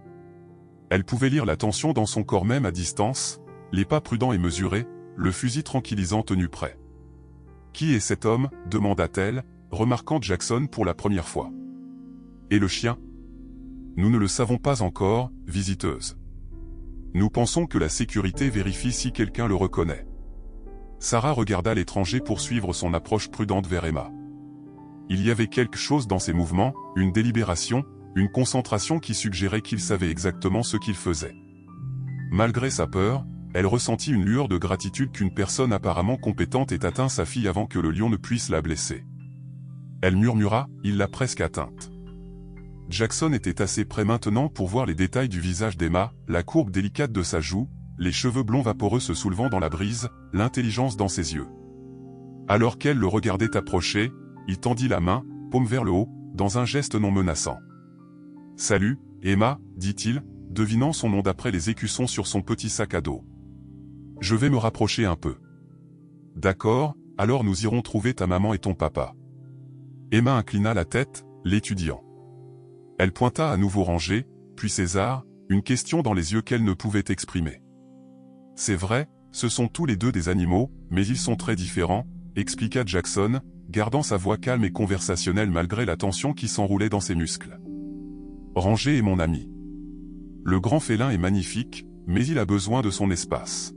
Elle pouvait lire la tension dans son corps même à distance, les pas prudents et mesurés, le fusil tranquillisant tenu prêt. « Qui est cet homme » demanda-t-elle, remarquant Jackson pour la première fois. « Et le chien » ? Nous ne le savons pas encore, visiteuse. Nous pensons que la sécurité vérifie si quelqu'un le reconnaît. Sarah regarda l'étranger poursuivre son approche prudente vers Emma. Il y avait quelque chose dans ses mouvements, une délibération, une concentration qui suggérait qu'il savait exactement ce qu'il faisait. Malgré sa peur, elle ressentit une lueur de gratitude qu'une personne apparemment compétente ait atteint sa fille avant que le lion ne puisse la blesser. Elle murmura, il l'a presque atteinte. Jackson était assez près maintenant pour voir les détails du visage d'Emma, la courbe délicate de sa joue, les cheveux blonds vaporeux se soulevant dans la brise, l'intelligence dans ses yeux. Alors qu'elle le regardait approcher, il tendit la main, paume vers le haut, dans un geste non menaçant. « Salut, Emma, dit-il, devinant son nom d'après les écussons sur son petit sac à dos. « Je vais me rapprocher un peu. »« D'accord, alors nous irons trouver ta maman et ton papa. » Emma inclina la tête, l'étudiant. Elle pointa à nouveau Ranger, puis César, une question dans les yeux qu'elle ne pouvait exprimer. « C'est vrai, ce sont tous les deux des animaux, mais ils sont très différents, » expliqua Jackson, gardant sa voix calme et conversationnelle malgré la tension qui s'enroulait dans ses muscles. « Ranger est mon ami. Le grand félin est magnifique, mais il a besoin de son espace.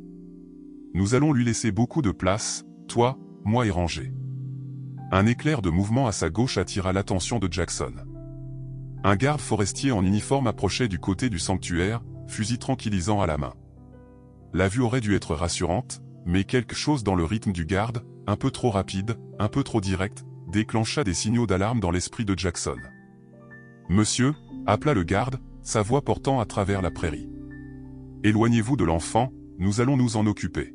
Nous allons lui laisser beaucoup de place, toi, moi et Ranger. » Un éclair de mouvement à sa gauche attira l'attention de Jackson. Un garde forestier en uniforme approchait du côté du sanctuaire, fusil tranquillisant à la main. La vue aurait dû être rassurante, mais quelque chose dans le rythme du garde, un peu trop rapide, un peu trop direct, déclencha des signaux d'alarme dans l'esprit de Jackson. « Monsieur » appela le garde, sa voix portant à travers la prairie. « Éloignez-vous de l'enfant, nous allons nous en occuper. »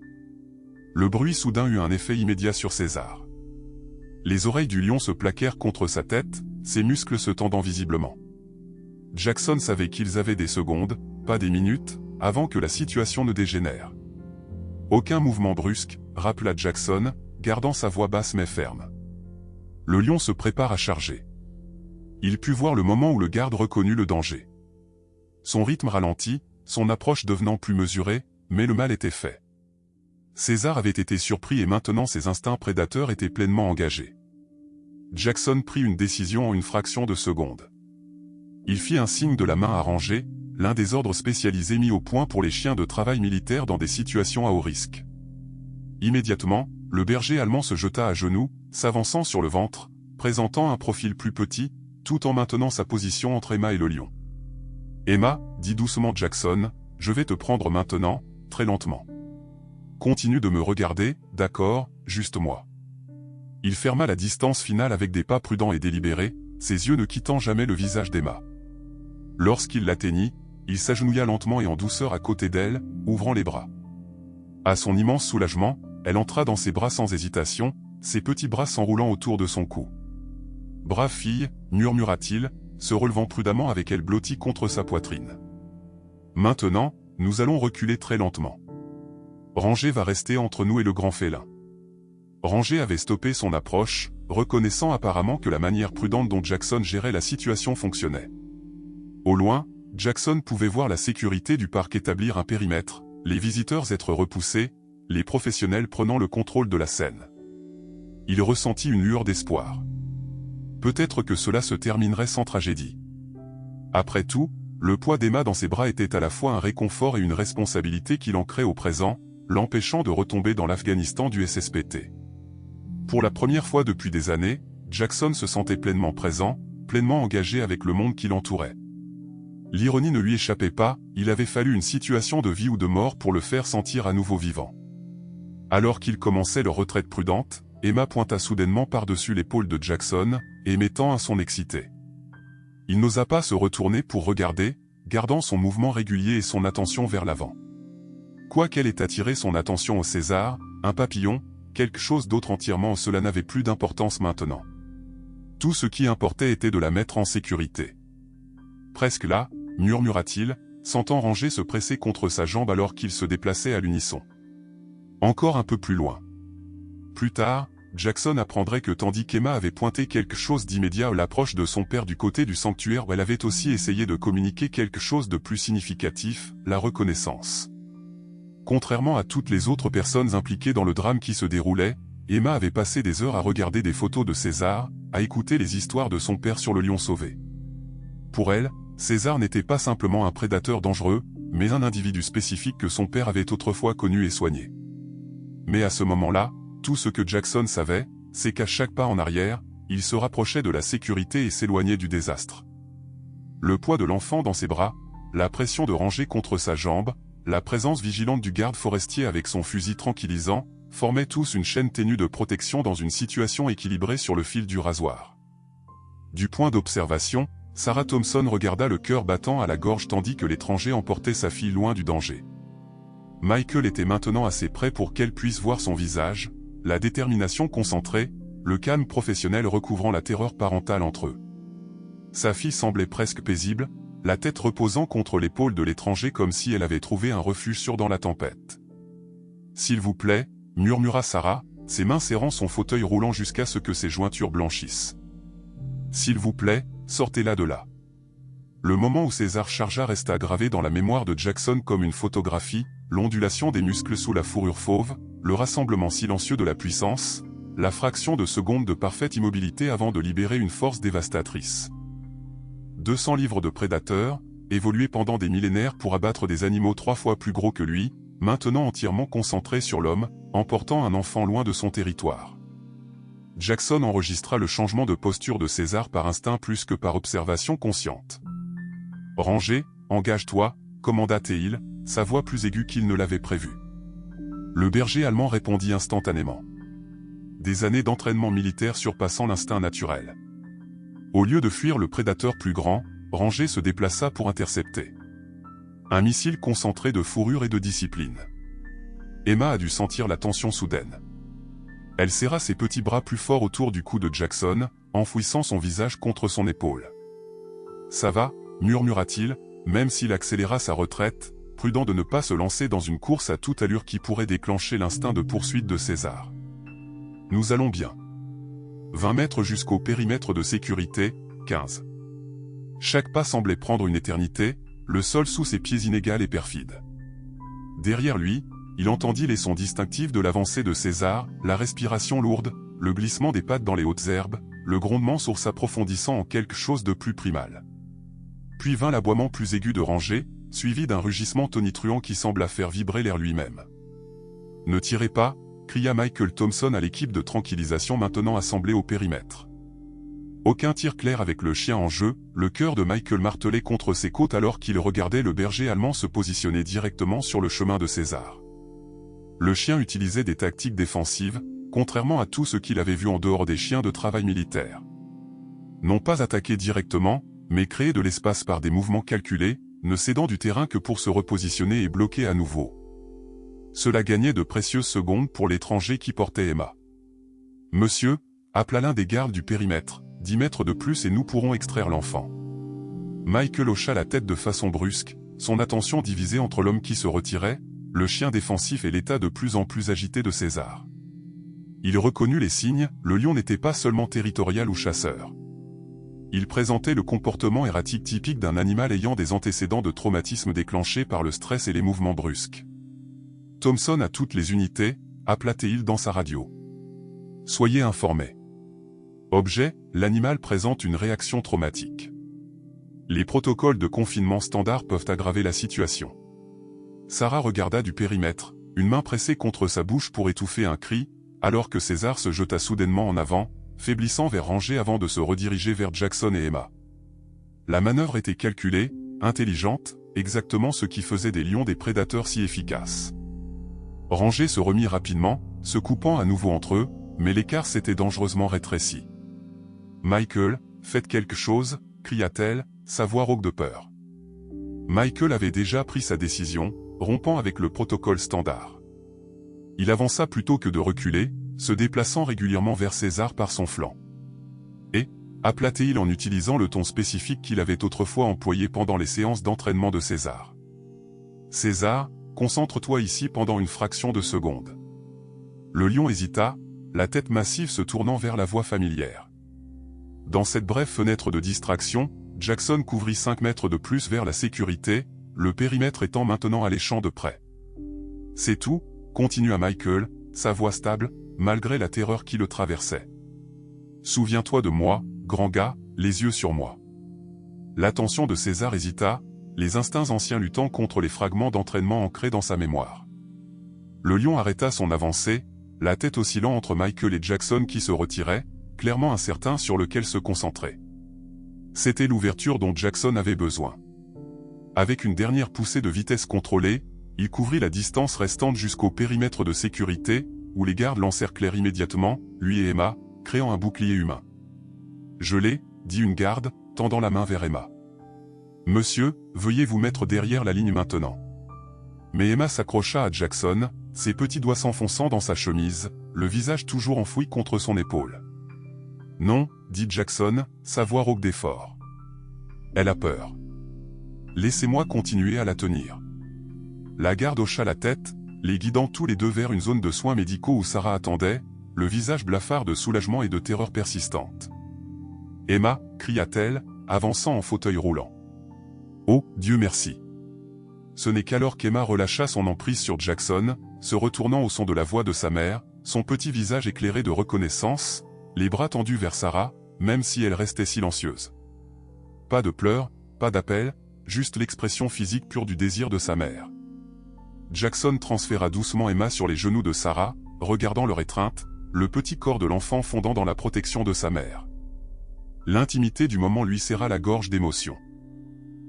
Le bruit soudain eut un effet immédiat sur César. Les oreilles du lion se plaquèrent contre sa tête, ses muscles se tendant visiblement. Jackson savait qu'ils avaient des secondes, pas des minutes, avant que la situation ne dégénère. Aucun mouvement brusque, rappela Jackson, gardant sa voix basse mais ferme. Le lion se prépare à charger. Il put voir le moment où le garde reconnut le danger. Son rythme ralentit, son approche devenant plus mesurée, mais le mal était fait. César avait été surpris et maintenant ses instincts prédateurs étaient pleinement engagés. Jackson prit une décision en une fraction de seconde. Il fit un signe de la main à Ranger, l'un des ordres spécialisés mis au point pour les chiens de travail militaire dans des situations à haut risque. Immédiatement, le berger allemand se jeta à genoux, s'avançant sur le ventre, présentant un profil plus petit, tout en maintenant sa position entre Emma et le lion. « Emma, dit doucement Jackson, je vais te prendre maintenant, très lentement. Continue de me regarder, d'accord, juste moi. » Il ferma la distance finale avec des pas prudents et délibérés, ses yeux ne quittant jamais le visage d'Emma. Lorsqu'il l'atteignit, il s'agenouilla lentement et en douceur à côté d'elle, ouvrant les bras. À son immense soulagement, elle entra dans ses bras sans hésitation, ses petits bras s'enroulant autour de son cou. « Brave fille » murmura-t-il, se relevant prudemment avec elle blottie contre sa poitrine. « Maintenant, nous allons reculer très lentement. Ranger va rester entre nous et le grand félin. » Ranger avait stoppé son approche, reconnaissant apparemment que la manière prudente dont Jackson gérait la situation fonctionnait. Au loin, Jackson pouvait voir la sécurité du parc établir un périmètre, les visiteurs être repoussés, les professionnels prenant le contrôle de la scène. Il ressentit une lueur d'espoir. Peut-être que cela se terminerait sans tragédie. Après tout, le poids d'Emma dans ses bras était à la fois un réconfort et une responsabilité qui l'ancrait au présent, l'empêchant de retomber dans l'Afghanistan du SSPT. Pour la première fois depuis des années, Jackson se sentait pleinement présent, pleinement engagé avec le monde qui l'entourait. L'ironie ne lui échappait pas, il avait fallu une situation de vie ou de mort pour le faire sentir à nouveau vivant. Alors qu'ils commençaient leur retraite prudente, Emma pointa soudainement par-dessus l'épaule de Jackson, émettant un son excité. Il n'osa pas se retourner pour regarder, gardant son mouvement régulier et son attention vers l'avant. Quoiqu'elle ait attiré son attention au César, un papillon, quelque chose d'autre entièrement, cela n'avait plus d'importance maintenant. Tout ce qui importait était de la mettre en sécurité. Presque là, murmura-t-il, sentant Ranger se presser contre sa jambe alors qu'ils se déplaçaient à l'unisson. Encore un peu plus loin. Plus tard, Jackson apprendrait que tandis qu'Emma avait pointé quelque chose d'immédiat à l'approche de son père du côté du sanctuaire, elle avait aussi essayé de communiquer quelque chose de plus significatif, la reconnaissance. Contrairement à toutes les autres personnes impliquées dans le drame qui se déroulait, Emma avait passé des heures à regarder des photos de César, à écouter les histoires de son père sur le lion sauvé. Pour elle, César n'était pas simplement un prédateur dangereux, mais un individu spécifique que son père avait autrefois connu et soigné. Mais à ce moment-là, tout ce que Jackson savait, c'est qu'à chaque pas en arrière, il se rapprochait de la sécurité et s'éloignait du désastre. Le poids de l'enfant dans ses bras, la pression de Ranger contre sa jambe, la présence vigilante du garde forestier avec son fusil tranquillisant, formaient tous une chaîne ténue de protection dans une situation équilibrée sur le fil du rasoir. Du point d'observation, Sarah Thompson regarda le cœur battant à la gorge tandis que l'étranger emportait sa fille loin du danger. Michael était maintenant assez près pour qu'elle puisse voir son visage, la détermination concentrée, le calme professionnel recouvrant la terreur parentale entre eux. Sa fille semblait presque paisible, la tête reposant contre l'épaule de l'étranger comme si elle avait trouvé un refuge sûr dans la tempête. « S'il vous plaît », murmura Sarah, ses mains serrant son fauteuil roulant jusqu'à ce que ses jointures blanchissent. « S'il vous plaît, sortez-la de là. » Le moment où César chargea resta gravé dans la mémoire de Jackson comme une photographie, l'ondulation des muscles sous la fourrure fauve, le rassemblement silencieux de la puissance, la fraction de seconde de parfaite immobilité avant de libérer une force dévastatrice. 200 livres de prédateur, évolué pendant des millénaires pour abattre des animaux 3 fois plus gros que lui, maintenant entièrement concentré sur l'homme, emportant un enfant loin de son territoire. Jackson enregistra le changement de posture de César par instinct plus que par observation consciente. « Ranger, engage-toi », commanda-t-il, sa voix plus aiguë qu'il ne l'avait prévu. Le berger allemand répondit instantanément. Des années d'entraînement militaire surpassant l'instinct naturel. Au lieu de fuir le prédateur plus grand, Ranger se déplaça pour intercepter. Un missile concentré de fourrure et de discipline. Emma a dû sentir la tension soudaine. Elle serra ses petits bras plus fort autour du cou de Jackson, enfouissant son visage contre son épaule. « Ça va », murmura-t-il, même s'il accéléra sa retraite, prudent de ne pas se lancer dans une course à toute allure qui pourrait déclencher l'instinct de poursuite de César. « Nous allons bien. 20 mètres jusqu'au périmètre de sécurité, 15. » Chaque pas semblait prendre une éternité, le sol sous ses pieds inégal et perfide. Derrière lui, il entendit les sons distinctifs de l'avancée de César, la respiration lourde, le glissement des pattes dans les hautes herbes, le grondement sourd s'approfondissant en quelque chose de plus primal. Puis vint l'aboiement plus aigu de Ranger, suivi d'un rugissement tonitruant qui sembla faire vibrer l'air lui-même. « Ne tirez pas », cria Michael Thompson à l'équipe de tranquillisation maintenant assemblée au périmètre. Aucun tir clair avec le chien en jeu, le cœur de Michael martelait contre ses côtes alors qu'il regardait le berger allemand se positionner directement sur le chemin de César. Le chien utilisait des tactiques défensives, contrairement à tout ce qu'il avait vu en dehors des chiens de travail militaire. Non pas attaquer directement, mais créer de l'espace par des mouvements calculés, ne cédant du terrain que pour se repositionner et bloquer à nouveau. Cela gagnait de précieuses secondes pour l'étranger qui portait Emma. « Monsieur », appela l'un des gardes du périmètre, 10 mètres de plus et nous pourrons extraire l'enfant. Michael hocha la tête de façon brusque, son attention divisée entre l'homme qui se retirait, le chien défensif et l'état de plus en plus agité de César. Il reconnut les signes, le lion n'était pas seulement territorial ou chasseur. Il présentait le comportement erratique typique d'un animal ayant des antécédents de traumatisme déclenchés par le stress et les mouvements brusques. « Thompson à toutes les unités », appela-t-il dans sa radio. « Soyez informés. Objet, l'animal présente une réaction traumatique. Les protocoles de confinement standard peuvent aggraver la situation. » Sarah regarda du périmètre, une main pressée contre sa bouche pour étouffer un cri, alors que César se jeta soudainement en avant, faiblissant vers Ranger avant de se rediriger vers Jackson et Emma. La manœuvre était calculée, intelligente, exactement ce qui faisait des lions des prédateurs si efficaces. Ranger se remit rapidement, se coupant à nouveau entre eux, mais l'écart s'était dangereusement rétréci. « Michael, faites quelque chose », cria-t-elle, sa voix rauque de peur. Michael avait déjà pris sa décision, rompant avec le protocole standard. Il avança plutôt que de reculer, se déplaçant régulièrement vers César par son flanc. Et, aplatait-il en utilisant le ton spécifique qu'il avait autrefois employé pendant les séances d'entraînement de César. César, concentre-toi ici pendant une fraction de seconde. Le lion hésita, la tête massive se tournant vers la voix familière. Dans cette brève fenêtre de distraction, Jackson couvrit 5 mètres de plus vers la sécurité, le périmètre étant maintenant alléchant de près. C'est tout, continua Michael, sa voix stable, malgré la terreur qui le traversait. Souviens-toi de moi, grand gars, les yeux sur moi. L'attention de César hésita, les instincts anciens luttant contre les fragments d'entraînement ancrés dans sa mémoire. Le lion arrêta son avancée, la tête oscillant entre Michael et Jackson qui se retiraient, clairement incertain sur lequel se concentrer. C'était l'ouverture dont Jackson avait besoin. Avec une dernière poussée de vitesse contrôlée, il couvrit la distance restante jusqu'au périmètre de sécurité, où les gardes l'encerclèrent immédiatement, lui et Emma, créant un bouclier humain. « Je l'ai, » dit une garde, tendant la main vers Emma. « Monsieur, veuillez vous mettre derrière la ligne maintenant. » Mais Emma s'accrocha à Jackson, ses petits doigts s'enfonçant dans sa chemise, le visage toujours enfoui contre son épaule. « Non, » dit Jackson, sa voix rauque d'effort. Elle a peur. Laissez-moi continuer à la tenir. La garde hocha la tête, les guidant tous les deux vers une zone de soins médicaux où Sarah attendait, le visage blafard de soulagement et de terreur persistante. « Emma » cria-t-elle, avançant en fauteuil roulant. « Oh, Dieu merci !» Ce n'est qu'alors qu'Emma relâcha son emprise sur Jackson, se retournant au son de la voix de sa mère, son petit visage éclairé de reconnaissance, les bras tendus vers Sarah, même si elle restait silencieuse. Pas de pleurs, pas d'appel, juste l'expression physique pure du désir de sa mère. Jackson transféra doucement Emma sur les genoux de Sarah, regardant leur étreinte, le petit corps de l'enfant fondant dans la protection de sa mère. L'intimité du moment lui serra la gorge d'émotion.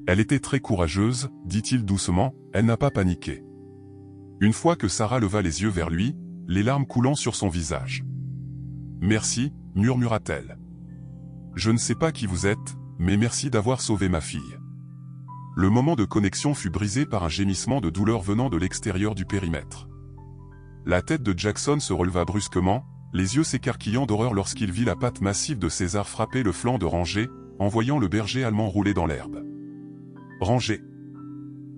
Elle était très courageuse, dit-il doucement, elle n'a pas paniqué. Une fois que Sarah leva les yeux vers lui, les larmes coulant sur son visage. « Merci » murmura-t-elle. « Je ne sais pas qui vous êtes, mais merci d'avoir sauvé ma fille. » Le moment de connexion fut brisé par un gémissement de douleur venant de l'extérieur du périmètre. La tête de Jackson se releva brusquement, les yeux s'écarquillant d'horreur lorsqu'il vit la patte massive de César frapper le flanc de Ranger, en voyant le berger allemand rouler dans l'herbe. Ranger.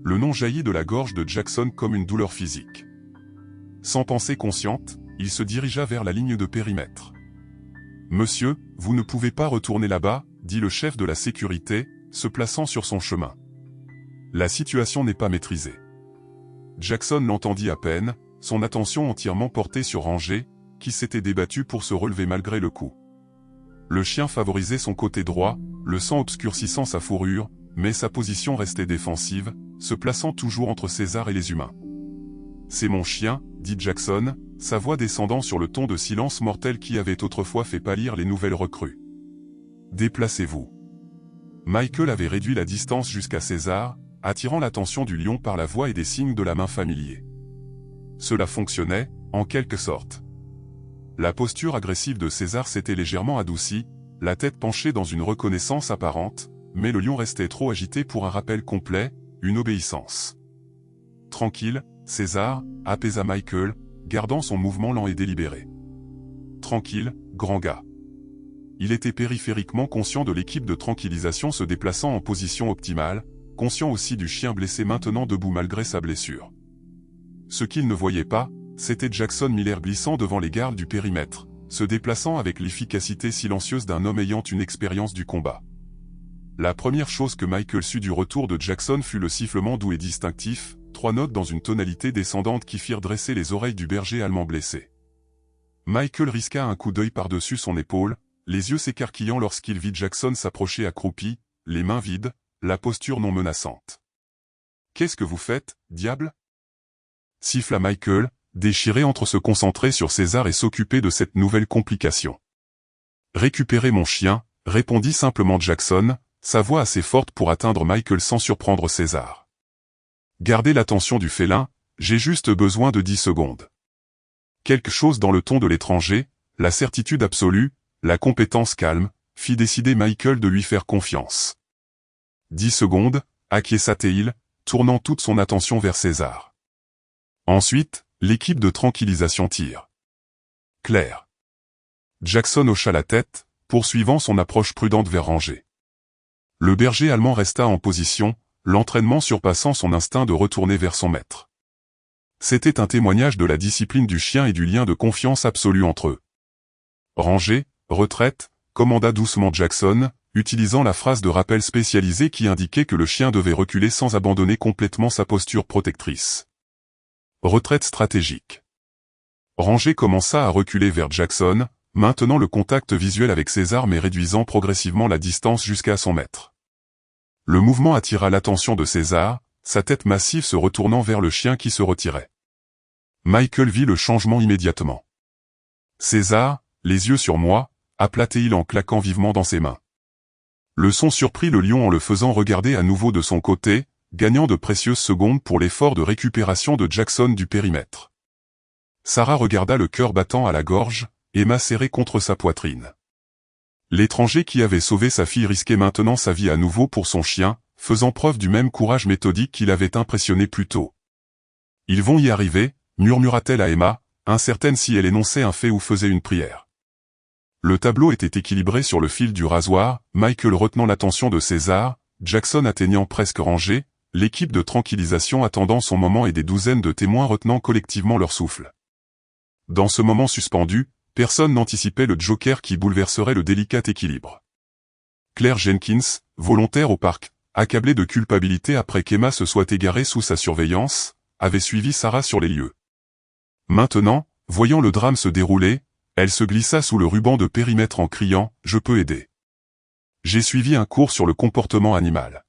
Le nom jaillit de la gorge de Jackson comme une douleur physique. Sans pensée consciente, il se dirigea vers la ligne de périmètre. « Monsieur, vous ne pouvez pas retourner là-bas, » dit le chef de la sécurité, se plaçant sur son chemin. « La situation n'est pas maîtrisée. » Jackson l'entendit à peine, son attention entièrement portée sur Ranger, qui s'était débattu pour se relever malgré le coup. Le chien favorisait son côté droit, le sang obscurcissant sa fourrure, mais sa position restait défensive, se plaçant toujours entre César et les humains. « C'est mon chien » dit Jackson, sa voix descendant sur le ton de silence mortel qui avait autrefois fait pâlir les nouvelles recrues. « Déplacez-vous. » Michael avait réduit la distance jusqu'à César, attirant l'attention du lion par la voix et des signes de la main familiers. Cela fonctionnait, en quelque sorte. La posture agressive de César s'était légèrement adoucie, la tête penchée dans une reconnaissance apparente, mais le lion restait trop agité pour un rappel complet, une obéissance. « Tranquille, César » apaisa Michael, gardant son mouvement lent et délibéré. « Tranquille, grand gars. » Il était périphériquement conscient de l'équipe de tranquillisation se déplaçant en position optimale, conscient aussi du chien blessé maintenant debout malgré sa blessure. Ce qu'il ne voyait pas, c'était Jackson Miller glissant devant les gardes du périmètre, se déplaçant avec l'efficacité silencieuse d'un homme ayant une expérience du combat. La première chose que Michael sut du retour de Jackson fut le sifflement doux et distinctif, 3 notes dans une tonalité descendante qui firent dresser les oreilles du berger allemand blessé. Michael risqua un coup d'œil par-dessus son épaule, les yeux s'écarquillant lorsqu'il vit Jackson s'approcher accroupi, les mains vides, la posture non menaçante. « Qu'est-ce que vous faites, diable ?» siffla Michael, déchiré entre se concentrer sur César et s'occuper de cette nouvelle complication. « Récupérez mon chien » répondit simplement Jackson, sa voix assez forte pour atteindre Michael sans surprendre César. « Gardez l'attention du félin, j'ai juste besoin de 10 secondes. » Quelque chose dans le ton de l'étranger, la certitude absolue, la compétence calme, fit décider Michael de lui faire confiance. 10 secondes, acquiesça-t-il, tournant toute son attention vers César. Ensuite, l'équipe de tranquillisation tire. Claire. Jackson hocha la tête, poursuivant son approche prudente vers Rangé. Le berger allemand resta en position, l'entraînement surpassant son instinct de retourner vers son maître. C'était un témoignage de la discipline du chien et du lien de confiance absolu entre eux. Rangé, retraite, commanda doucement Jackson, utilisant la phrase de rappel spécialisée qui indiquait que le chien devait reculer sans abandonner complètement sa posture protectrice. Retraite stratégique. Rangé commença à reculer vers Jackson, maintenant le contact visuel avec ses armes et réduisant progressivement la distance jusqu'à son maître. Le mouvement attira l'attention de César, sa tête massive se retournant vers le chien qui se retirait. Michael vit le changement immédiatement. « César, les yeux sur moi », appela-t-il en claquant vivement dans ses mains. Le son surprit le lion en le faisant regarder à nouveau de son côté, gagnant de précieuses secondes pour l'effort de récupération de Jackson du périmètre. Sarah regarda le cœur battant à la gorge, Emma serrée contre sa poitrine. L'étranger qui avait sauvé sa fille risquait maintenant sa vie à nouveau pour son chien, faisant preuve du même courage méthodique qui l'avait impressionné plus tôt. « Ils vont y arriver », murmura-t-elle à Emma, incertaine si elle énonçait un fait ou faisait une prière. Le tableau était équilibré sur le fil du rasoir, Michael retenant l'attention de César, Jackson atteignant presque Rangé, l'équipe de tranquillisation attendant son moment et des douzaines de témoins retenant collectivement leur souffle. Dans ce moment suspendu, personne n'anticipait le joker qui bouleverserait le délicat équilibre. Claire Jenkins, volontaire au parc, accablée de culpabilité après qu'Emma se soit égarée sous sa surveillance, avait suivi Sarah sur les lieux. Maintenant, voyant le drame se dérouler, elle se glissa sous le ruban de périmètre en criant « Je peux aider ». J'ai suivi un cours sur le comportement animal.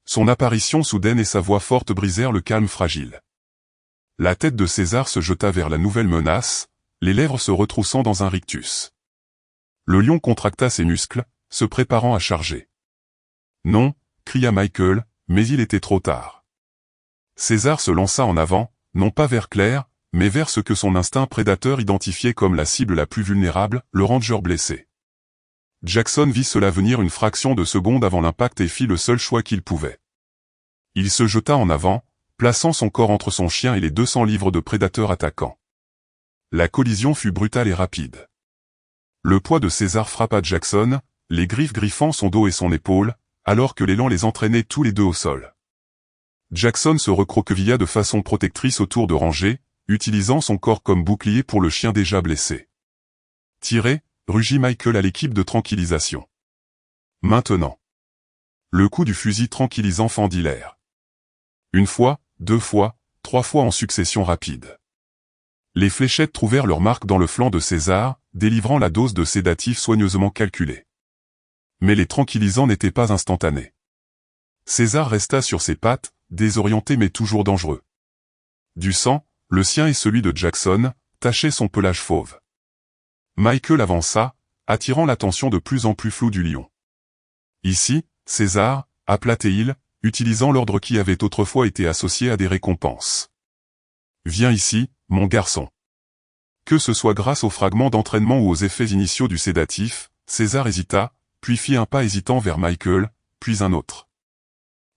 Son apparition soudaine et sa voix forte brisèrent le calme fragile. La tête de César se jeta vers la nouvelle menace, les lèvres se retroussant dans un rictus. Le lion contracta ses muscles, se préparant à charger. « Non », cria Michael, mais il était trop tard. César se lança en avant, non pas vers Claire, mais vers ce que son instinct prédateur identifiait comme la cible la plus vulnérable, le ranger blessé. Jackson vit cela venir une fraction de seconde avant l'impact et fit le seul choix qu'il pouvait. Il se jeta en avant, plaçant son corps entre son chien et les 200 livres de prédateur attaquant. La collision fut brutale et rapide. Le poids de César frappa Jackson, les griffes griffant son dos et son épaule, alors que l'élan les entraînait tous les deux au sol. Jackson se recroquevilla de façon protectrice autour de Rangé, utilisant son corps comme bouclier pour le chien déjà blessé. « Tirez !» rugit Michael à l'équipe de tranquillisation. Maintenant. Le coup du fusil tranquillisant fendit l'air. Une fois, 2 fois, 3 fois en succession rapide. Les fléchettes trouvèrent leur marque dans le flanc de César, délivrant la dose de sédatif soigneusement calculée. Mais les tranquillisants n'étaient pas instantanés. César resta sur ses pattes, désorienté mais toujours dangereux. Du sang, le sien et celui de Jackson, tachaient son pelage fauve. Michael avança, attirant l'attention de plus en plus floue du lion. Ici, César, appela-t-il, utilisant l'ordre qui avait autrefois été associé à des récompenses. Viens ici, mon garçon. Que ce soit grâce aux fragments d'entraînement ou aux effets initiaux du sédatif, César hésita, puis fit un pas hésitant vers Michael, puis un autre.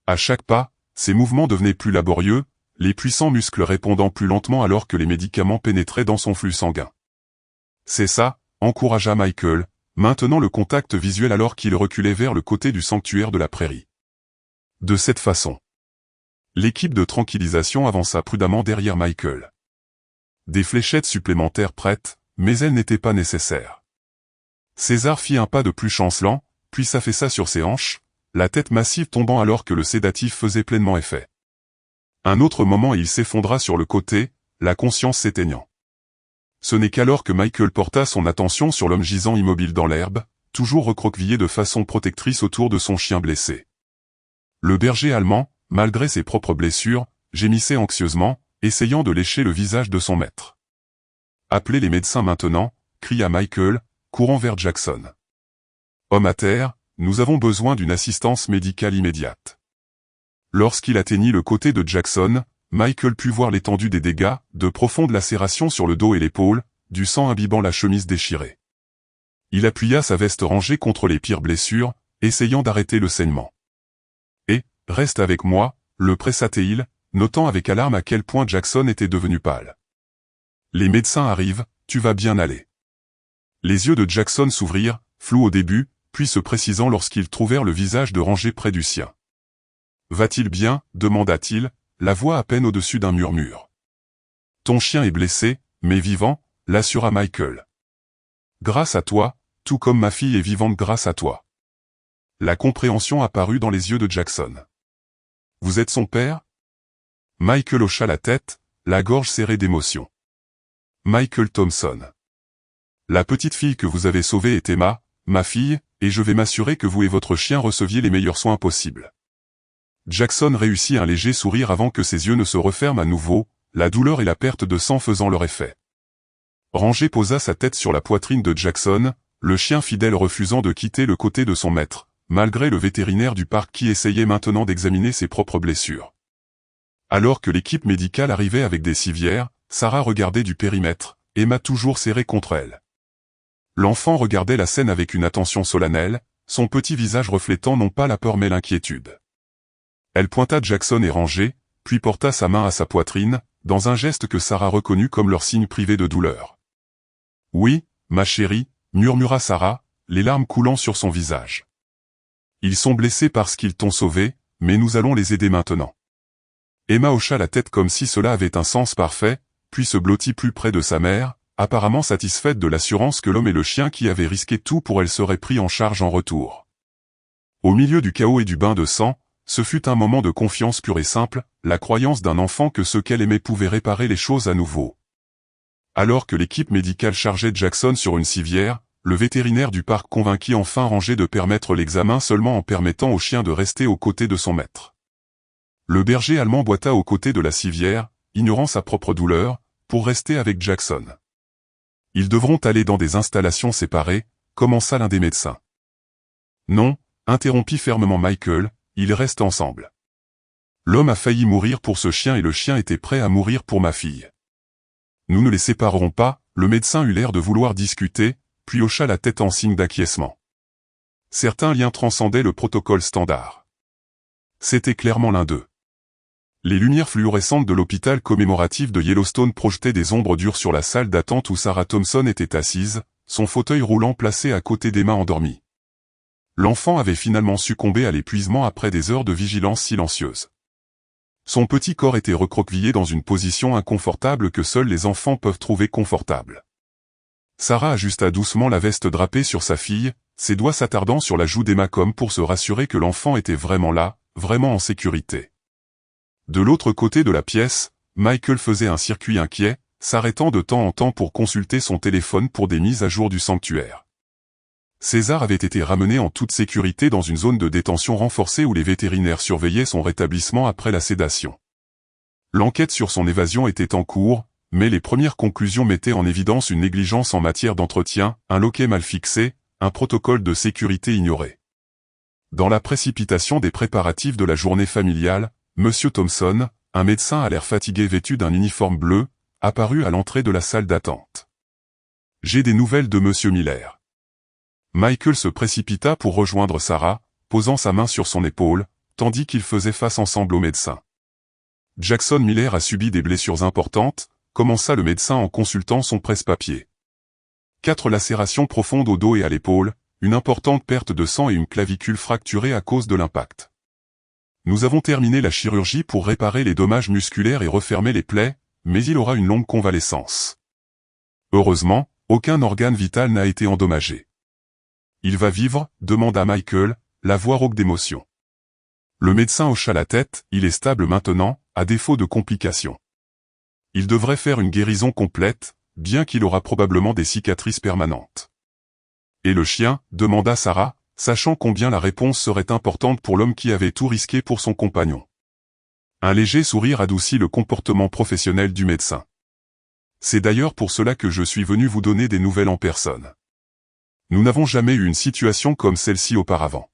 À chaque pas, ses mouvements devenaient plus laborieux, les puissants muscles répondant plus lentement alors que les médicaments pénétraient dans son flux sanguin. C'est ça, encouragea Michael, maintenant le contact visuel alors qu'il reculait vers le côté du sanctuaire de la prairie. De cette façon. L'équipe de tranquillisation avança prudemment derrière Michael. Des fléchettes supplémentaires prêtes, mais elles n'étaient pas nécessaires. César fit un pas de plus chancelant, puis s'affaissa sur ses hanches, la tête massive tombant alors que le sédatif faisait pleinement effet. Un autre moment et il s'effondra sur le côté, la conscience s'éteignant. Ce n'est qu'alors que Michael porta son attention sur l'homme gisant immobile dans l'herbe, toujours recroquevillé de façon protectrice autour de son chien blessé. Le berger allemand, malgré ses propres blessures, gémissait anxieusement, essayant de lécher le visage de son maître. « Appelez les médecins maintenant », cria Michael, courant vers Jackson. « Homme à terre, nous avons besoin d'une assistance médicale immédiate. » Lorsqu'il atteignit le côté de Jackson, Michael put voir l'étendue des dégâts, de profondes lacérations sur le dos et l'épaule, du sang imbibant la chemise déchirée. Il appuya sa veste rangée contre les pires blessures, essayant d'arrêter le saignement. « Et, reste avec moi », le pressa-t-il, notant avec alarme à quel point Jackson était devenu pâle. « Les médecins arrivent, tu vas bien aller. » Les yeux de Jackson s'ouvrirent, flou au début, puis se précisant lorsqu'ils trouvèrent le visage de rangé près du sien. « Va-t-il bien » demanda-t-il, la voix à peine au-dessus d'un murmure. « Ton chien est blessé, mais vivant » l'assura Michael. « Grâce à toi, tout comme ma fille est vivante grâce à toi. » La compréhension apparut dans les yeux de Jackson. « Vous êtes son père » Michael hocha la tête, la gorge serrée d'émotion. « Michael Thompson. La petite fille que vous avez sauvée est Emma, ma fille, et je vais m'assurer que vous et votre chien receviez les meilleurs soins possibles. » Jackson réussit un léger sourire avant que ses yeux ne se referment à nouveau, la douleur et la perte de sang faisant leur effet. Rangé posa sa tête sur la poitrine de Jackson, le chien fidèle refusant de quitter le côté de son maître, malgré le vétérinaire du parc qui essayait maintenant d'examiner ses propres blessures. Alors que l'équipe médicale arrivait avec des civières, Sarah regardait du périmètre, Emma toujours serrée contre elle. L'enfant regardait la scène avec une attention solennelle, son petit visage reflétant non pas la peur mais l'inquiétude. Elle pointa Jackson et Rangé, puis porta sa main à sa poitrine, dans un geste que Sarah reconnut comme leur signe privé de douleur. « Oui, ma chérie » murmura Sarah, les larmes coulant sur son visage. « Ils sont blessés parce qu'ils t'ont sauvé, mais nous allons les aider maintenant. » Emma hocha la tête comme si cela avait un sens parfait, puis se blottit plus près de sa mère, apparemment satisfaite de l'assurance que l'homme et le chien qui avaient risqué tout pour elle seraient pris en charge en retour. Au milieu du chaos et du bain de sang, ce fut un moment de confiance pure et simple, la croyance d'un enfant que ceux qu'elle aimait pouvaient réparer les choses à nouveau. Alors que l'équipe médicale chargeait Jackson sur une civière, le vétérinaire du parc convainquit enfin Rangé de permettre l'examen seulement en permettant au chien de rester aux côtés de son maître. Le berger allemand boita aux côtés de la civière, ignorant sa propre douleur, pour rester avec Jackson. « Ils devront aller dans des installations séparées » commença l'un des médecins. « Non » interrompit fermement Michael, « ils restent ensemble. L'homme a failli mourir pour ce chien et le chien était prêt à mourir pour ma fille. Nous ne les séparerons pas » le médecin eut l'air de vouloir discuter, puis hocha la tête en signe d'acquiescement. Certains liens transcendaient le protocole standard. C'était clairement l'un d'eux. Les lumières fluorescentes de l'hôpital commémoratif de Yellowstone projetaient des ombres dures sur la salle d'attente où Sarah Thompson était assise, son fauteuil roulant placé à côté d'Emma endormie. L'enfant avait finalement succombé à l'épuisement après des heures de vigilance silencieuse. Son petit corps était recroquevillé dans une position inconfortable que seuls les enfants peuvent trouver confortable. Sarah ajusta doucement la veste drapée sur sa fille, ses doigts s'attardant sur la joue d'Emma comme pour se rassurer que l'enfant était vraiment là, vraiment en sécurité. De l'autre côté de la pièce, Michael faisait un circuit inquiet, s'arrêtant de temps en temps pour consulter son téléphone pour des mises à jour du sanctuaire. César avait été ramené en toute sécurité dans une zone de détention renforcée où les vétérinaires surveillaient son rétablissement après la sédation. L'enquête sur son évasion était en cours, mais les premières conclusions mettaient en évidence une négligence en matière d'entretien, un loquet mal fixé, un protocole de sécurité ignoré. Dans la précipitation des préparatifs de la journée familiale, M. Thompson, un médecin à l'air fatigué vêtu d'un uniforme bleu, apparut à l'entrée de la salle d'attente. « J'ai des nouvelles de M. Miller. » Michael se précipita pour rejoindre Sarah, posant sa main sur son épaule, tandis qu'ils faisaient face ensemble au médecin. « Jackson Miller a subi des blessures importantes », commença le médecin en consultant son presse-papier. 4 lacérations profondes au dos et à l'épaule, une importante perte de sang et une clavicule fracturée à cause de l'impact. Nous avons terminé la chirurgie pour réparer les dommages musculaires et refermer les plaies, mais il aura une longue convalescence. Heureusement, aucun organe vital n'a été endommagé. Il va vivre, demanda Michael, la voix rauque d'émotion. Le médecin hocha la tête, il est stable maintenant, à défaut de complications. Il devrait faire une guérison complète, bien qu'il aura probablement des cicatrices permanentes. Et le chien, demanda Sarah, sachant combien la réponse serait importante pour l'homme qui avait tout risqué pour son compagnon. Un léger sourire adoucit le comportement professionnel du médecin. C'est d'ailleurs pour cela que je suis venu vous donner des nouvelles en personne. Nous n'avons jamais eu une situation comme celle-ci auparavant.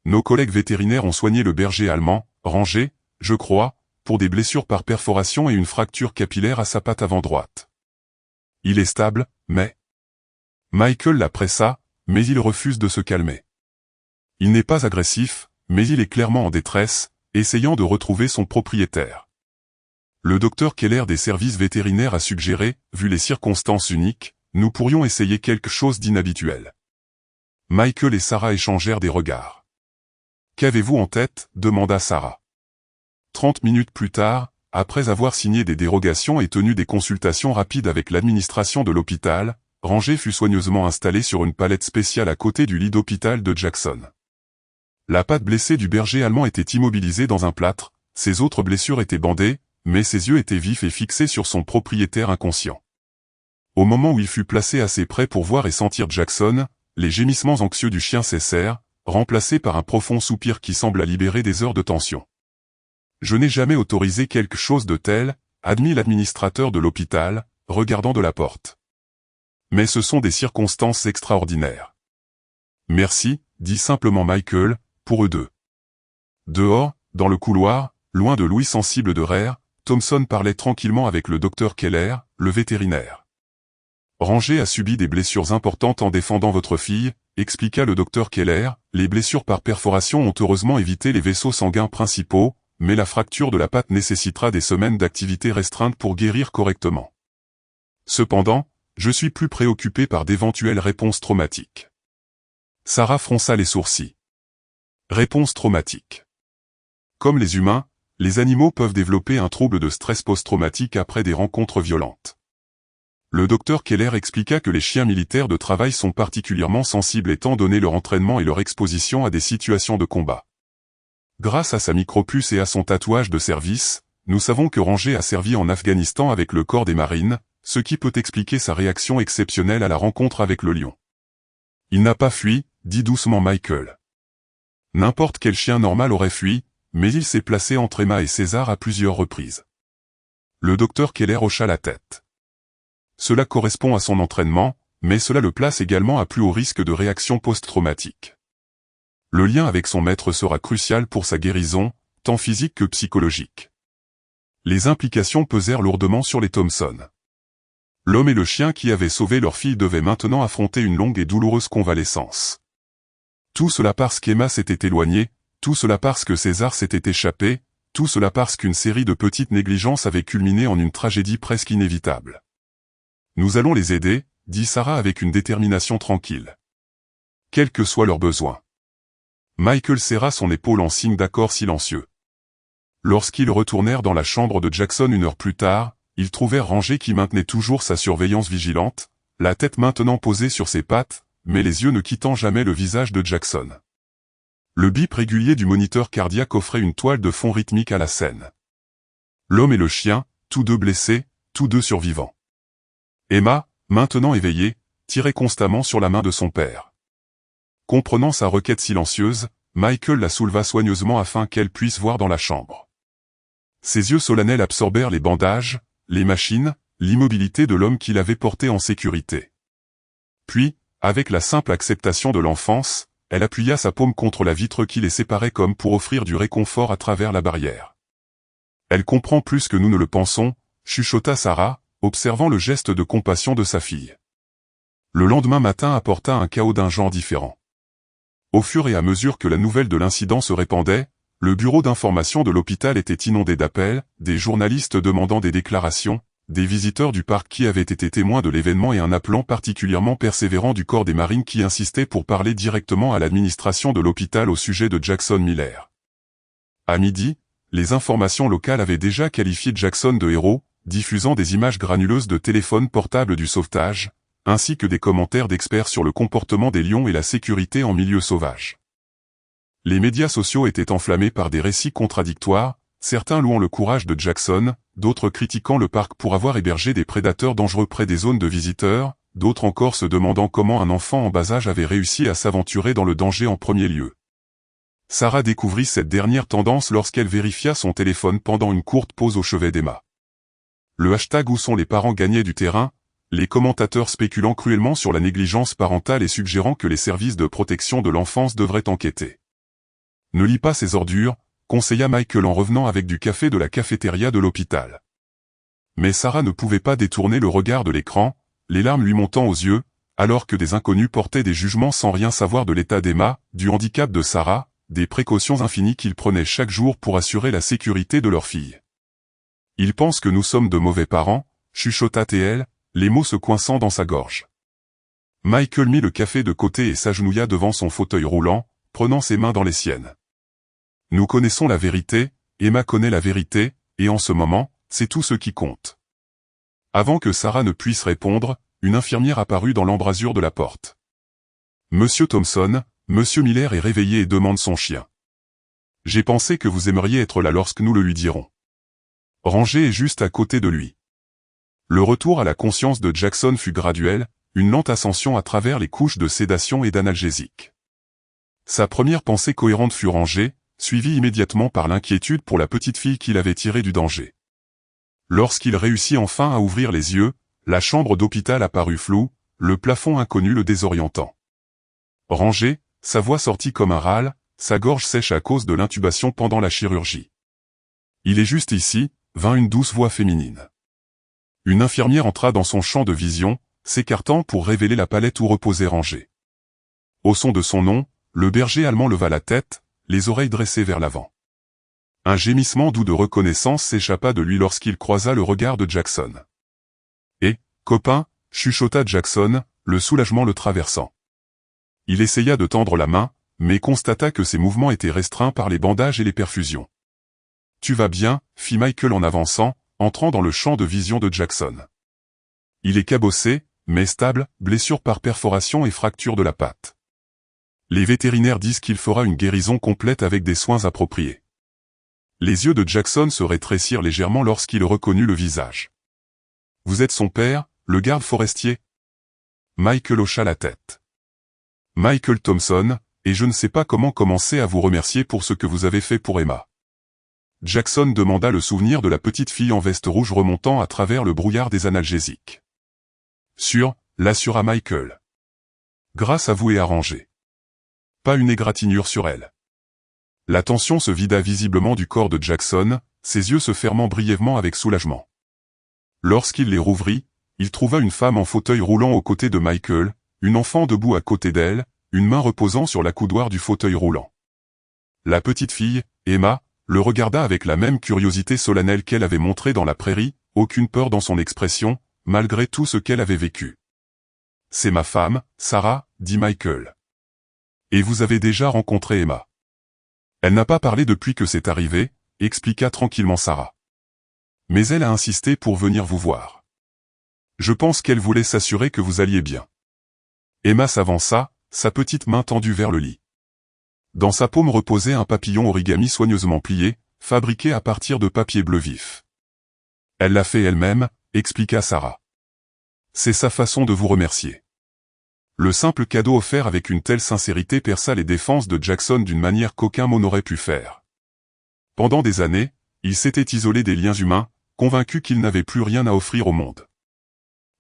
Nos collègues vétérinaires ont soigné le berger allemand, Rangé, je crois, pour des blessures par perforation et une fracture capillaire à sa patte avant droite. Il est stable, mais... Michael la pressa, mais il refuse de se calmer. Il n'est pas agressif, mais il est clairement en détresse, essayant de retrouver son propriétaire. Le docteur Keller des services vétérinaires a suggéré, vu les circonstances uniques, nous pourrions essayer quelque chose d'inhabituel. Michael et Sarah échangèrent des regards. « Qu'avez-vous en tête ?» demanda Sarah. 30 minutes plus tard, après avoir signé des dérogations et tenu des consultations rapides avec l'administration de l'hôpital, Ranger fut soigneusement installé sur une palette spéciale à côté du lit d'hôpital de Jackson. La patte blessée du berger allemand était immobilisée dans un plâtre, ses autres blessures étaient bandées, mais ses yeux étaient vifs et fixés sur son propriétaire inconscient. Au moment où il fut placé assez près pour voir et sentir Jackson, les gémissements anxieux du chien cessèrent, remplacés par un profond soupir qui sembla libérer des heures de tension. « Je n'ai jamais autorisé quelque chose de tel, » admit l'administrateur de l'hôpital, regardant de la porte. « Mais ce sont des circonstances extraordinaires. »« Merci, » dit simplement Michael, pour eux deux. Dehors, dans le couloir, loin de l'ouïe sensible de Rare, Thompson parlait tranquillement avec le docteur Keller, le vétérinaire. « Ranger a subi des blessures importantes en défendant votre fille, » expliqua le docteur Keller. « Les blessures par perforation ont heureusement évité les vaisseaux sanguins principaux, mais la fracture de la patte nécessitera des semaines d'activité restreinte pour guérir correctement. Cependant, je suis plus préoccupé par d'éventuelles réponses traumatiques. » Sarah fronça les sourcils. Réponse traumatique. Comme les humains, les animaux peuvent développer un trouble de stress post-traumatique après des rencontres violentes. Le docteur Keller expliqua que les chiens militaires de travail sont particulièrement sensibles étant donné leur entraînement et leur exposition à des situations de combat. Grâce à sa micropuce et à son tatouage de service, nous savons que Ranger a servi en Afghanistan avec le corps des marines, ce qui peut expliquer sa réaction exceptionnelle à la rencontre avec le lion. Il n'a pas fui, dit doucement Michael. N'importe quel chien normal aurait fui, mais il s'est placé entre Emma et César à plusieurs reprises. Le docteur Keller hocha la tête. Cela correspond à son entraînement, mais cela le place également à plus haut risque de réaction post-traumatique. Le lien avec son maître sera crucial pour sa guérison, tant physique que psychologique. Les implications pesèrent lourdement sur les Thompson. L'homme et le chien qui avaient sauvé leur fille devaient maintenant affronter une longue et douloureuse convalescence. Tout cela parce qu'Emma s'était éloignée, tout cela parce que César s'était échappé, tout cela parce qu'une série de petites négligences avait culminé en une tragédie presque inévitable. « Nous allons les aider, » dit Sarah avec une détermination tranquille. « Quels que soient leurs besoins. » Michael serra son épaule en signe d'accord silencieux. Lorsqu'ils retournèrent dans la chambre de Jackson une heure plus tard, ils trouvèrent Ranger qui maintenait toujours sa surveillance vigilante, la tête maintenant posée sur ses pattes, mais les yeux ne quittant jamais le visage de Jackson. Le bip régulier du moniteur cardiaque offrait une toile de fond rythmique à la scène. L'homme et le chien, tous deux blessés, tous deux survivants. Emma, maintenant éveillée, tirait constamment sur la main de son père. Comprenant sa requête silencieuse, Michael la souleva soigneusement afin qu'elle puisse voir dans la chambre. Ses yeux solennels absorbèrent les bandages, les machines, l'immobilité de l'homme qui l'avait porté en sécurité. Puis, avec la simple acceptation de l'enfance, elle appuya sa paume contre la vitre qui les séparait comme pour offrir du réconfort à travers la barrière. « Elle comprend plus que nous ne le pensons », chuchota Sarah, observant le geste de compassion de sa fille. Le lendemain matin apporta un chaos d'un genre différent. Au fur et à mesure que la nouvelle de l'incident se répandait, le bureau d'information de l'hôpital était inondé d'appels, des journalistes demandant des déclarations, des visiteurs du parc qui avaient été témoins de l'événement et un appelant particulièrement persévérant du corps des marines qui insistait pour parler directement à l'administration de l'hôpital au sujet de Jackson Miller. À midi, les informations locales avaient déjà qualifié Jackson de héros, diffusant des images granuleuses de téléphones portables du sauvetage, ainsi que des commentaires d'experts sur le comportement des lions et la sécurité en milieu sauvage. Les médias sociaux étaient enflammés par des récits contradictoires, certains louant le courage de Jackson, d'autres critiquant le parc pour avoir hébergé des prédateurs dangereux près des zones de visiteurs, d'autres encore se demandant comment un enfant en bas âge avait réussi à s'aventurer dans le danger en premier lieu. Sarah découvrit cette dernière tendance lorsqu'elle vérifia son téléphone pendant une courte pause au chevet d'Emma. Le hashtag « Où sont les parents » gagnait du terrain, les commentateurs spéculant cruellement sur la négligence parentale et suggérant que les services de protection de l'enfance devraient enquêter. « Ne lis pas ces ordures », conseilla Michael en revenant avec du café de la cafétéria de l'hôpital. Mais Sarah ne pouvait pas détourner le regard de l'écran, les larmes lui montant aux yeux, alors que des inconnus portaient des jugements sans rien savoir de l'état d'Emma, du handicap de Sarah, des précautions infinies qu'ils prenaient chaque jour pour assurer la sécurité de leur fille. « Ils pensent que nous sommes de mauvais parents », chuchota-t-elle, les mots se coinçant dans sa gorge. Michael mit le café de côté et s'agenouilla devant son fauteuil roulant, prenant ses mains dans les siennes. Nous connaissons la vérité, Emma connaît la vérité, et en ce moment, c'est tout ce qui compte. Avant que Sarah ne puisse répondre, une infirmière apparut dans l'embrasure de la porte. Monsieur Thompson, Monsieur Miller est réveillé et demande son chien. J'ai pensé que vous aimeriez être là lorsque nous le lui dirons. Rangé est juste à côté de lui. Le retour à la conscience de Jackson fut graduel, une lente ascension à travers les couches de sédation et d'analgésique. Sa première pensée cohérente fut Rangé, suivie immédiatement par l'inquiétude pour la petite fille qu'il avait tirée du danger. Lorsqu'il réussit enfin à ouvrir les yeux, la chambre d'hôpital apparut floue, le plafond inconnu le désorientant. Rangé, sa voix sortit comme un râle, sa gorge sèche à cause de l'intubation pendant la chirurgie. Il est juste ici, vint une douce voix féminine. Une infirmière entra dans son champ de vision, s'écartant pour révéler la palette où reposait Rangé. Au son de son nom, le berger allemand leva la tête, les oreilles dressées vers l'avant. Un gémissement doux de reconnaissance s'échappa de lui lorsqu'il croisa le regard de Jackson. « Eh, copain » chuchota Jackson, le soulagement le traversant. Il essaya de tendre la main, mais constata que ses mouvements étaient restreints par les bandages et les perfusions. « Tu vas bien » fit Michael en avançant, entrant dans le champ de vision de Jackson. Il est cabossé, mais stable, blessure par perforation et fracture de la patte. Les vétérinaires disent qu'il fera une guérison complète avec des soins appropriés. Les yeux de Jackson se rétrécirent légèrement lorsqu'il reconnut le visage. « Vous êtes son père, le garde forestier ?» Michael hocha la tête. « Michael Thompson, et je ne sais pas comment commencer à vous remercier pour ce que vous avez fait pour Emma. » Jackson demanda le souvenir de la petite fille en veste rouge remontant à travers le brouillard des analgésiques. « Sûr, l'assura Michael. Grâce à vous et à Rangé. Pas une égratignure sur elle. » La tension se vida visiblement du corps de Jackson, ses yeux se fermant brièvement avec soulagement. Lorsqu'il les rouvrit, il trouva une femme en fauteuil roulant aux côtés de Michael, une enfant debout à côté d'elle, une main reposant sur la coudoir du fauteuil roulant. La petite fille, Emma, le regarda avec la même curiosité solennelle qu'elle avait montrée dans la prairie, aucune peur dans son expression, malgré tout ce qu'elle avait vécu. « C'est ma femme, Sarah » dit Michael. « Et vous avez déjà rencontré Emma. » Elle n'a pas parlé depuis que c'est arrivé, expliqua tranquillement Sarah. Mais elle a insisté pour venir vous voir. Je pense qu'elle voulait s'assurer que vous alliez bien. Emma s'avança, sa petite main tendue vers le lit. Dans sa paume reposait un papillon origami soigneusement plié, fabriqué à partir de papier bleu vif. Elle l'a fait elle-même, expliqua Sarah. C'est sa façon de vous remercier. Le simple cadeau offert avec une telle sincérité perça les défenses de Jackson d'une manière qu'aucun mot n'aurait pu faire. Pendant des années, il s'était isolé des liens humains, convaincu qu'il n'avait plus rien à offrir au monde.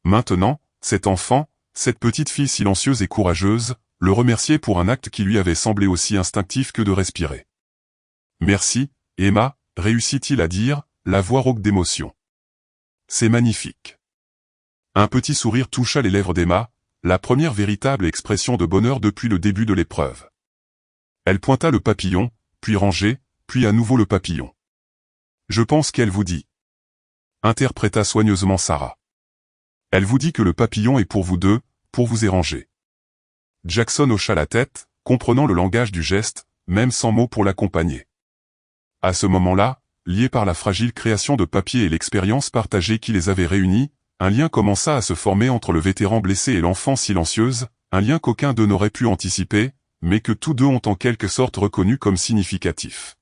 Maintenant, cet enfant, cette petite fille silencieuse et courageuse, le remerciait pour un acte qui lui avait semblé aussi instinctif que de respirer. « Merci, Emma » réussit-il à dire, la voix rauque d'émotion. « C'est magnifique. » Un petit sourire toucha les lèvres d'Emma, la première véritable expression de bonheur depuis le début de l'épreuve. Elle pointa le papillon, puis Rangé, puis à nouveau le papillon. « Je pense qu'elle vous dit. » interpréta soigneusement Sarah. « Elle vous dit que le papillon est pour vous deux, pour vous et Rangé. » Jackson hocha la tête, comprenant le langage du geste, même sans mots pour l'accompagner. À ce moment-là, liés par la fragile création de papier et l'expérience partagée qui les avait réunis, un lien commença à se former entre le vétéran blessé et l'enfant silencieuse, un lien qu'aucun d'eux n'aurait pu anticiper, mais que tous deux ont en quelque sorte reconnu comme significatif.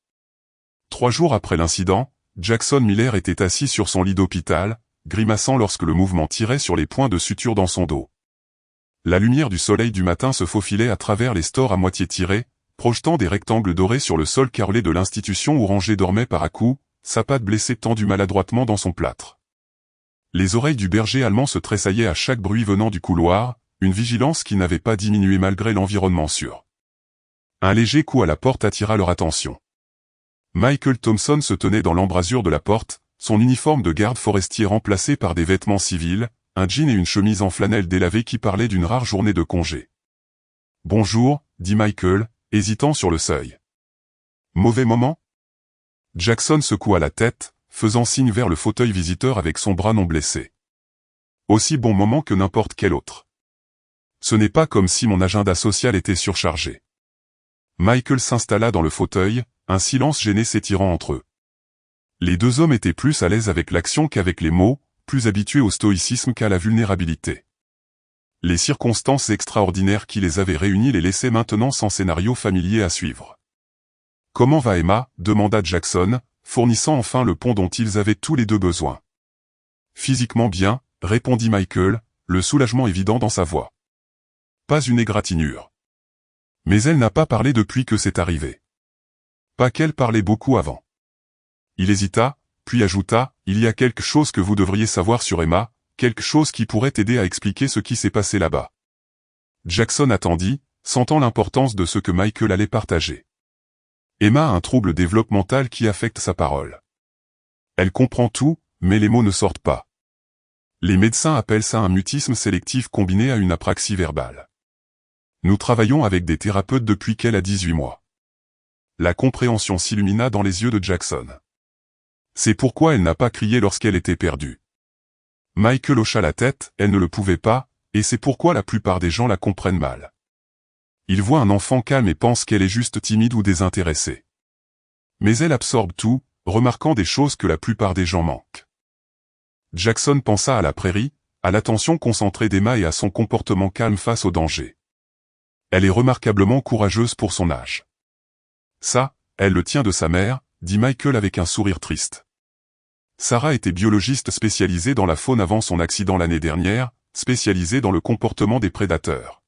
3 jours après l'incident, Jackson Miller était assis sur son lit d'hôpital, grimaçant lorsque le mouvement tirait sur les points de suture dans son dos. La lumière du soleil du matin se faufilait à travers les stores à moitié tirés, projetant des rectangles dorés sur le sol carrelé de l'institution où Rangé dormait par à-coups, sa patte blessée tendue maladroitement dans son plâtre. Les oreilles du berger allemand se tressaillaient à chaque bruit venant du couloir, une vigilance qui n'avait pas diminué malgré l'environnement sûr. Un léger coup à la porte attira leur attention. Michael Thompson se tenait dans l'embrasure de la porte, son uniforme de garde forestier remplacé par des vêtements civils, un jean et une chemise en flanelle délavée qui parlaient d'une rare journée de congé. « Bonjour » dit Michael, hésitant sur le seuil. « Mauvais moment ?» Jackson secoua la tête, faisant signe vers le fauteuil visiteur avec son bras non blessé. « Aussi bon moment que n'importe quel autre. » Ce n'est pas comme si mon agenda social était surchargé. Michael s'installa dans le fauteuil, un silence gêné s'étirant entre eux. Les deux hommes étaient plus à l'aise avec l'action qu'avec les mots, plus habitués au stoïcisme qu'à la vulnérabilité. Les circonstances extraordinaires qui les avaient réunis les laissaient maintenant sans scénario familier à suivre. « Comment va Emma ?» demanda Jackson, fournissant enfin le pont dont ils avaient tous les deux besoin. « Physiquement bien », répondit Michael, le soulagement évident dans sa voix. Pas une égratignure. Mais elle n'a pas parlé depuis que c'est arrivé. Pas qu'elle parlait beaucoup avant. Il hésita, puis ajouta, « Il y a quelque chose que vous devriez savoir sur Emma, quelque chose qui pourrait aider à expliquer ce qui s'est passé là-bas. » Jackson attendit, sentant l'importance de ce que Michael allait partager. Emma a un trouble développemental qui affecte sa parole. Elle comprend tout, mais les mots ne sortent pas. Les médecins appellent ça un mutisme sélectif combiné à une apraxie verbale. Nous travaillons avec des thérapeutes depuis qu'elle a 18 mois. La compréhension s'illumina dans les yeux de Jackson. C'est pourquoi elle n'a pas crié lorsqu'elle était perdue. Michael hocha la tête, elle ne le pouvait pas, et c'est pourquoi la plupart des gens la comprennent mal. Ils voient un enfant calme et pensent qu'elle est juste timide ou désintéressée. Mais elle absorbe tout, remarquant des choses que la plupart des gens manquent. Jackson pensa à la prairie, à l'attention concentrée d'Emma et à son comportement calme face au danger. Elle est remarquablement courageuse pour son âge. Ça, elle le tient de sa mère, dit Michael avec un sourire triste. Sarah était biologiste spécialisée dans la faune avant son accident l'année dernière, spécialisée dans le comportement des prédateurs.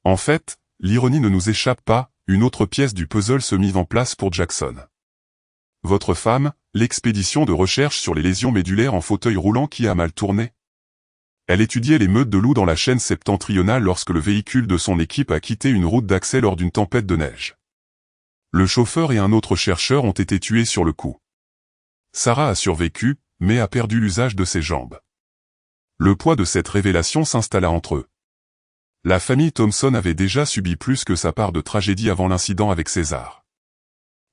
En fait, l'ironie ne nous échappe pas, une autre pièce du puzzle se mit en place pour Jackson. Votre femme, l'expédition de recherche sur les lésions médulaires en fauteuil roulant qui a mal tourné. Elle étudiait les meutes de loups dans la chaîne septentrionale lorsque le véhicule de son équipe a quitté une route d'accès lors d'une tempête de neige. Le chauffeur et un autre chercheur ont été tués sur le coup. Sarah a survécu, mais a perdu l'usage de ses jambes. Le poids de cette révélation s'installa entre eux. La famille Thompson avait déjà subi plus que sa part de tragédie avant l'incident avec César.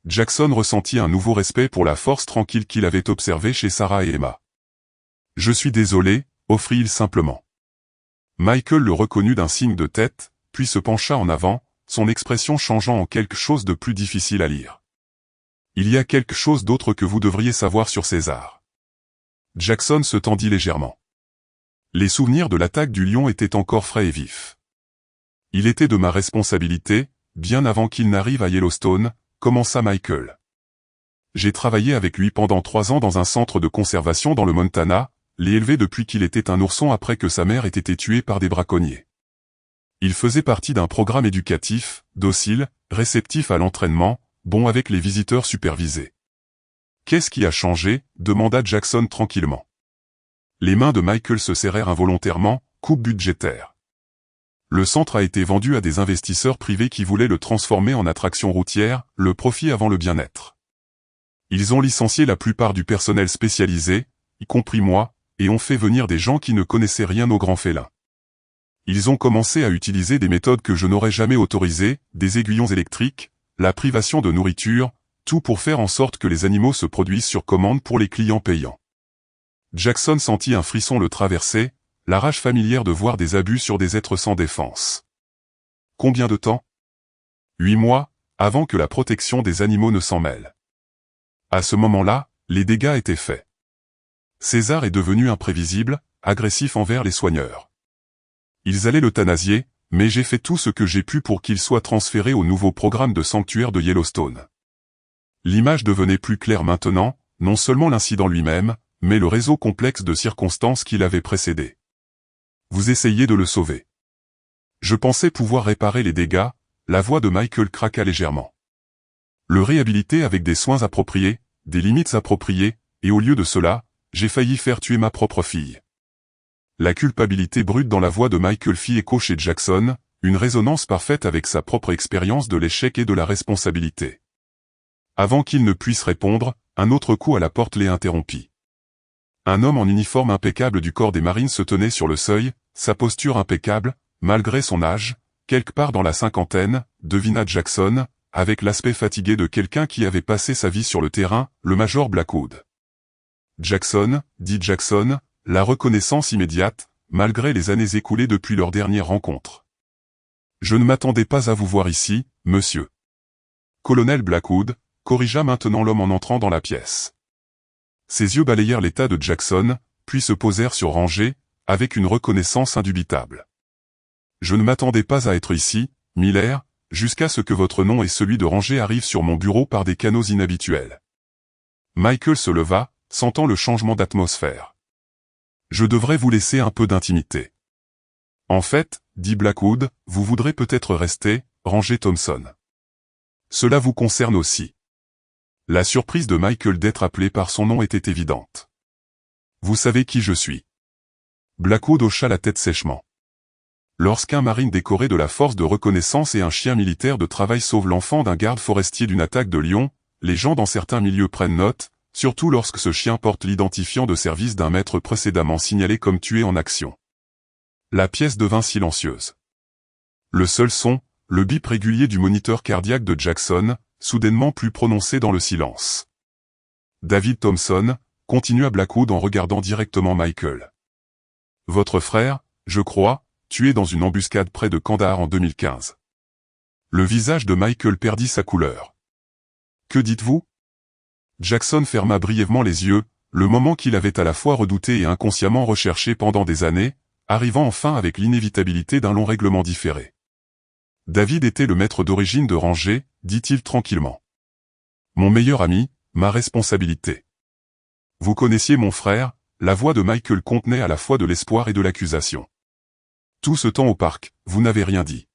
Jackson ressentit un nouveau respect pour la force tranquille qu'il avait observée chez Sarah et Emma. « Je suis désolé », offrit-il simplement. Michael le reconnut d'un signe de tête, puis se pencha en avant, son expression changeant en quelque chose de plus difficile à lire. « Il y a quelque chose d'autre que vous devriez savoir sur César. » Jackson se tendit légèrement. Les souvenirs de l'attaque du lion étaient encore frais et vifs. « Il était de ma responsabilité, bien avant qu'il n'arrive à Yellowstone, » commença Michael. « J'ai travaillé avec lui pendant 3 ans dans un centre de conservation dans le Montana, l'ai élevé depuis qu'il était un ourson après que sa mère ait été tuée par des braconniers. Il faisait partie d'un programme éducatif, docile, réceptif à l'entraînement, bon avec les visiteurs supervisés. »« Qu'est-ce qui a changé ?» demanda Jackson tranquillement. Les mains de Michael se serrèrent involontairement, coupe budgétaire. Le centre a été vendu à des investisseurs privés qui voulaient le transformer en attraction routière, le profit avant le bien-être. Ils ont licencié la plupart du personnel spécialisé, y compris moi, et ont fait venir des gens qui ne connaissaient rien aux grands félins. Ils ont commencé à utiliser des méthodes que je n'aurais jamais autorisées, des aiguillons électriques, la privation de nourriture, tout pour faire en sorte que les animaux se produisent sur commande pour les clients payants. Jackson sentit un frisson le traverser, la rage familière de voir des abus sur des êtres sans défense. Combien de temps ? 8 mois, avant que la protection des animaux ne s'en mêle. À ce moment-là, les dégâts étaient faits. César est devenu imprévisible, agressif envers les soigneurs. Ils allaient l'euthanasier, mais j'ai fait tout ce que j'ai pu pour qu'il soit transféré au nouveau programme de sanctuaire de Yellowstone. L'image devenait plus claire maintenant, non seulement l'incident lui-même, mais le réseau complexe de circonstances qui l'avait précédé. Vous essayez de le sauver. Je pensais pouvoir réparer les dégâts, la voix de Michael craqua légèrement. Le réhabiliter avec des soins appropriés, des limites appropriées, et au lieu de cela, j'ai failli faire tuer ma propre fille. La culpabilité brute dans la voix de Michael fit écho chez Jackson, une résonance parfaite avec sa propre expérience de l'échec et de la responsabilité. Avant qu'il ne puisse répondre, un autre coup à la porte les interrompit. Un homme en uniforme impeccable du corps des Marines se tenait sur le seuil, sa posture impeccable, malgré son âge, quelque part dans la cinquantaine, devina Jackson, avec l'aspect fatigué de quelqu'un qui avait passé sa vie sur le terrain, le major Blackwood. Jackson, dit Jackson, la reconnaissance immédiate, malgré les années écoulées depuis leur dernière rencontre. Je ne m'attendais pas à vous voir ici, monsieur. Colonel Blackwood, corrigea maintenant l'homme en entrant dans la pièce. Ses yeux balayèrent l'état de Jackson, puis se posèrent sur Ranger, avec une reconnaissance indubitable. Je ne m'attendais pas à être ici, Miller, jusqu'à ce que votre nom et celui de Ranger arrivent sur mon bureau par des canaux inhabituels. Michael se leva, sentant le changement d'atmosphère. Je devrais vous laisser un peu d'intimité. En fait, dit Blackwood, vous voudrez peut-être rester, Ranger Thompson. Cela vous concerne aussi. La surprise de Michael d'être appelé par son nom était évidente. Vous savez qui je suis. Blackwood hocha la tête sèchement. Lorsqu'un marine décoré de la force de reconnaissance et un chien militaire de travail sauve l'enfant d'un garde forestier d'une attaque de lion, les gens dans certains milieux prennent note, surtout lorsque ce chien porte l'identifiant de service d'un maître précédemment signalé comme tué en action. La pièce devint silencieuse. Le seul son, le bip régulier du moniteur cardiaque de Jackson, soudainement plus prononcé dans le silence. David Thompson, continua Blackwood en regardant directement Michael. Votre frère, je crois, tué dans une embuscade près de Kandahar en 2015. Le visage de Michael perdit sa couleur. Que dites-vous? Jackson ferma brièvement les yeux, le moment qu'il avait à la fois redouté et inconsciemment recherché pendant des années, arrivant enfin avec l'inévitabilité d'un long règlement différé. David était le maître d'origine de Ranger, dit-il tranquillement. Mon meilleur ami, ma responsabilité. Vous connaissiez mon frère, la voix de Michael contenait à la fois de l'espoir et de l'accusation. Tout ce temps au parc, vous n'avez rien dit.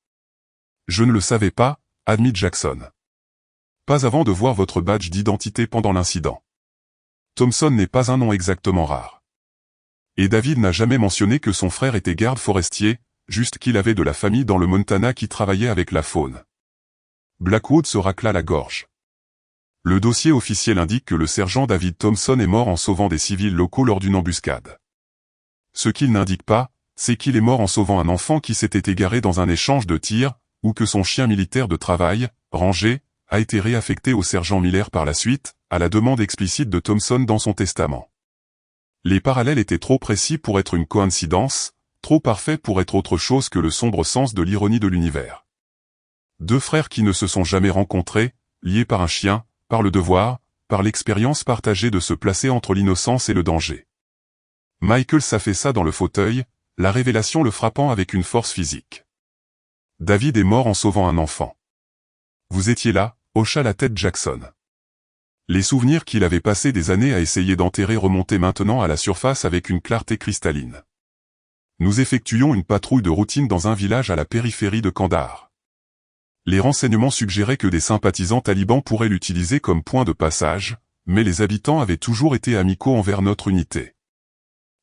Je ne le savais pas, admit Jackson. Pas avant de voir votre badge d'identité pendant l'incident. Thompson n'est pas un nom exactement rare. Et David n'a jamais mentionné que son frère était garde forestier, juste qu'il avait de la famille dans le Montana qui travaillait avec la faune. Blackwood se racla la gorge. Le dossier officiel indique que le sergent David Thompson est mort en sauvant des civils locaux lors d'une embuscade. Ce qu'il n'indique pas, c'est qu'il est mort en sauvant un enfant qui s'était égaré dans un échange de tirs, ou que son chien militaire de travail, Ranger, a été réaffecté au sergent Miller par la suite, à la demande explicite de Thompson dans son testament. Les parallèles étaient trop précis pour être une coïncidence, trop parfaits pour être autre chose que le sombre sens de l'ironie de l'univers. Deux frères qui ne se sont jamais rencontrés, liés par un chien, par le devoir, par l'expérience partagée de se placer entre l'innocence et le danger. Michael s'affaissa dans le fauteuil, la révélation le frappant avec une force physique. David est mort en sauvant un enfant. Vous étiez là, hocha la tête Jackson. Les souvenirs qu'il avait passés des années à essayer d'enterrer remontaient maintenant à la surface avec une clarté cristalline. Nous effectuions une patrouille de routine dans un village à la périphérie de Kandahar. Les renseignements suggéraient que des sympathisants talibans pourraient l'utiliser comme point de passage, mais les habitants avaient toujours été amicaux envers notre unité.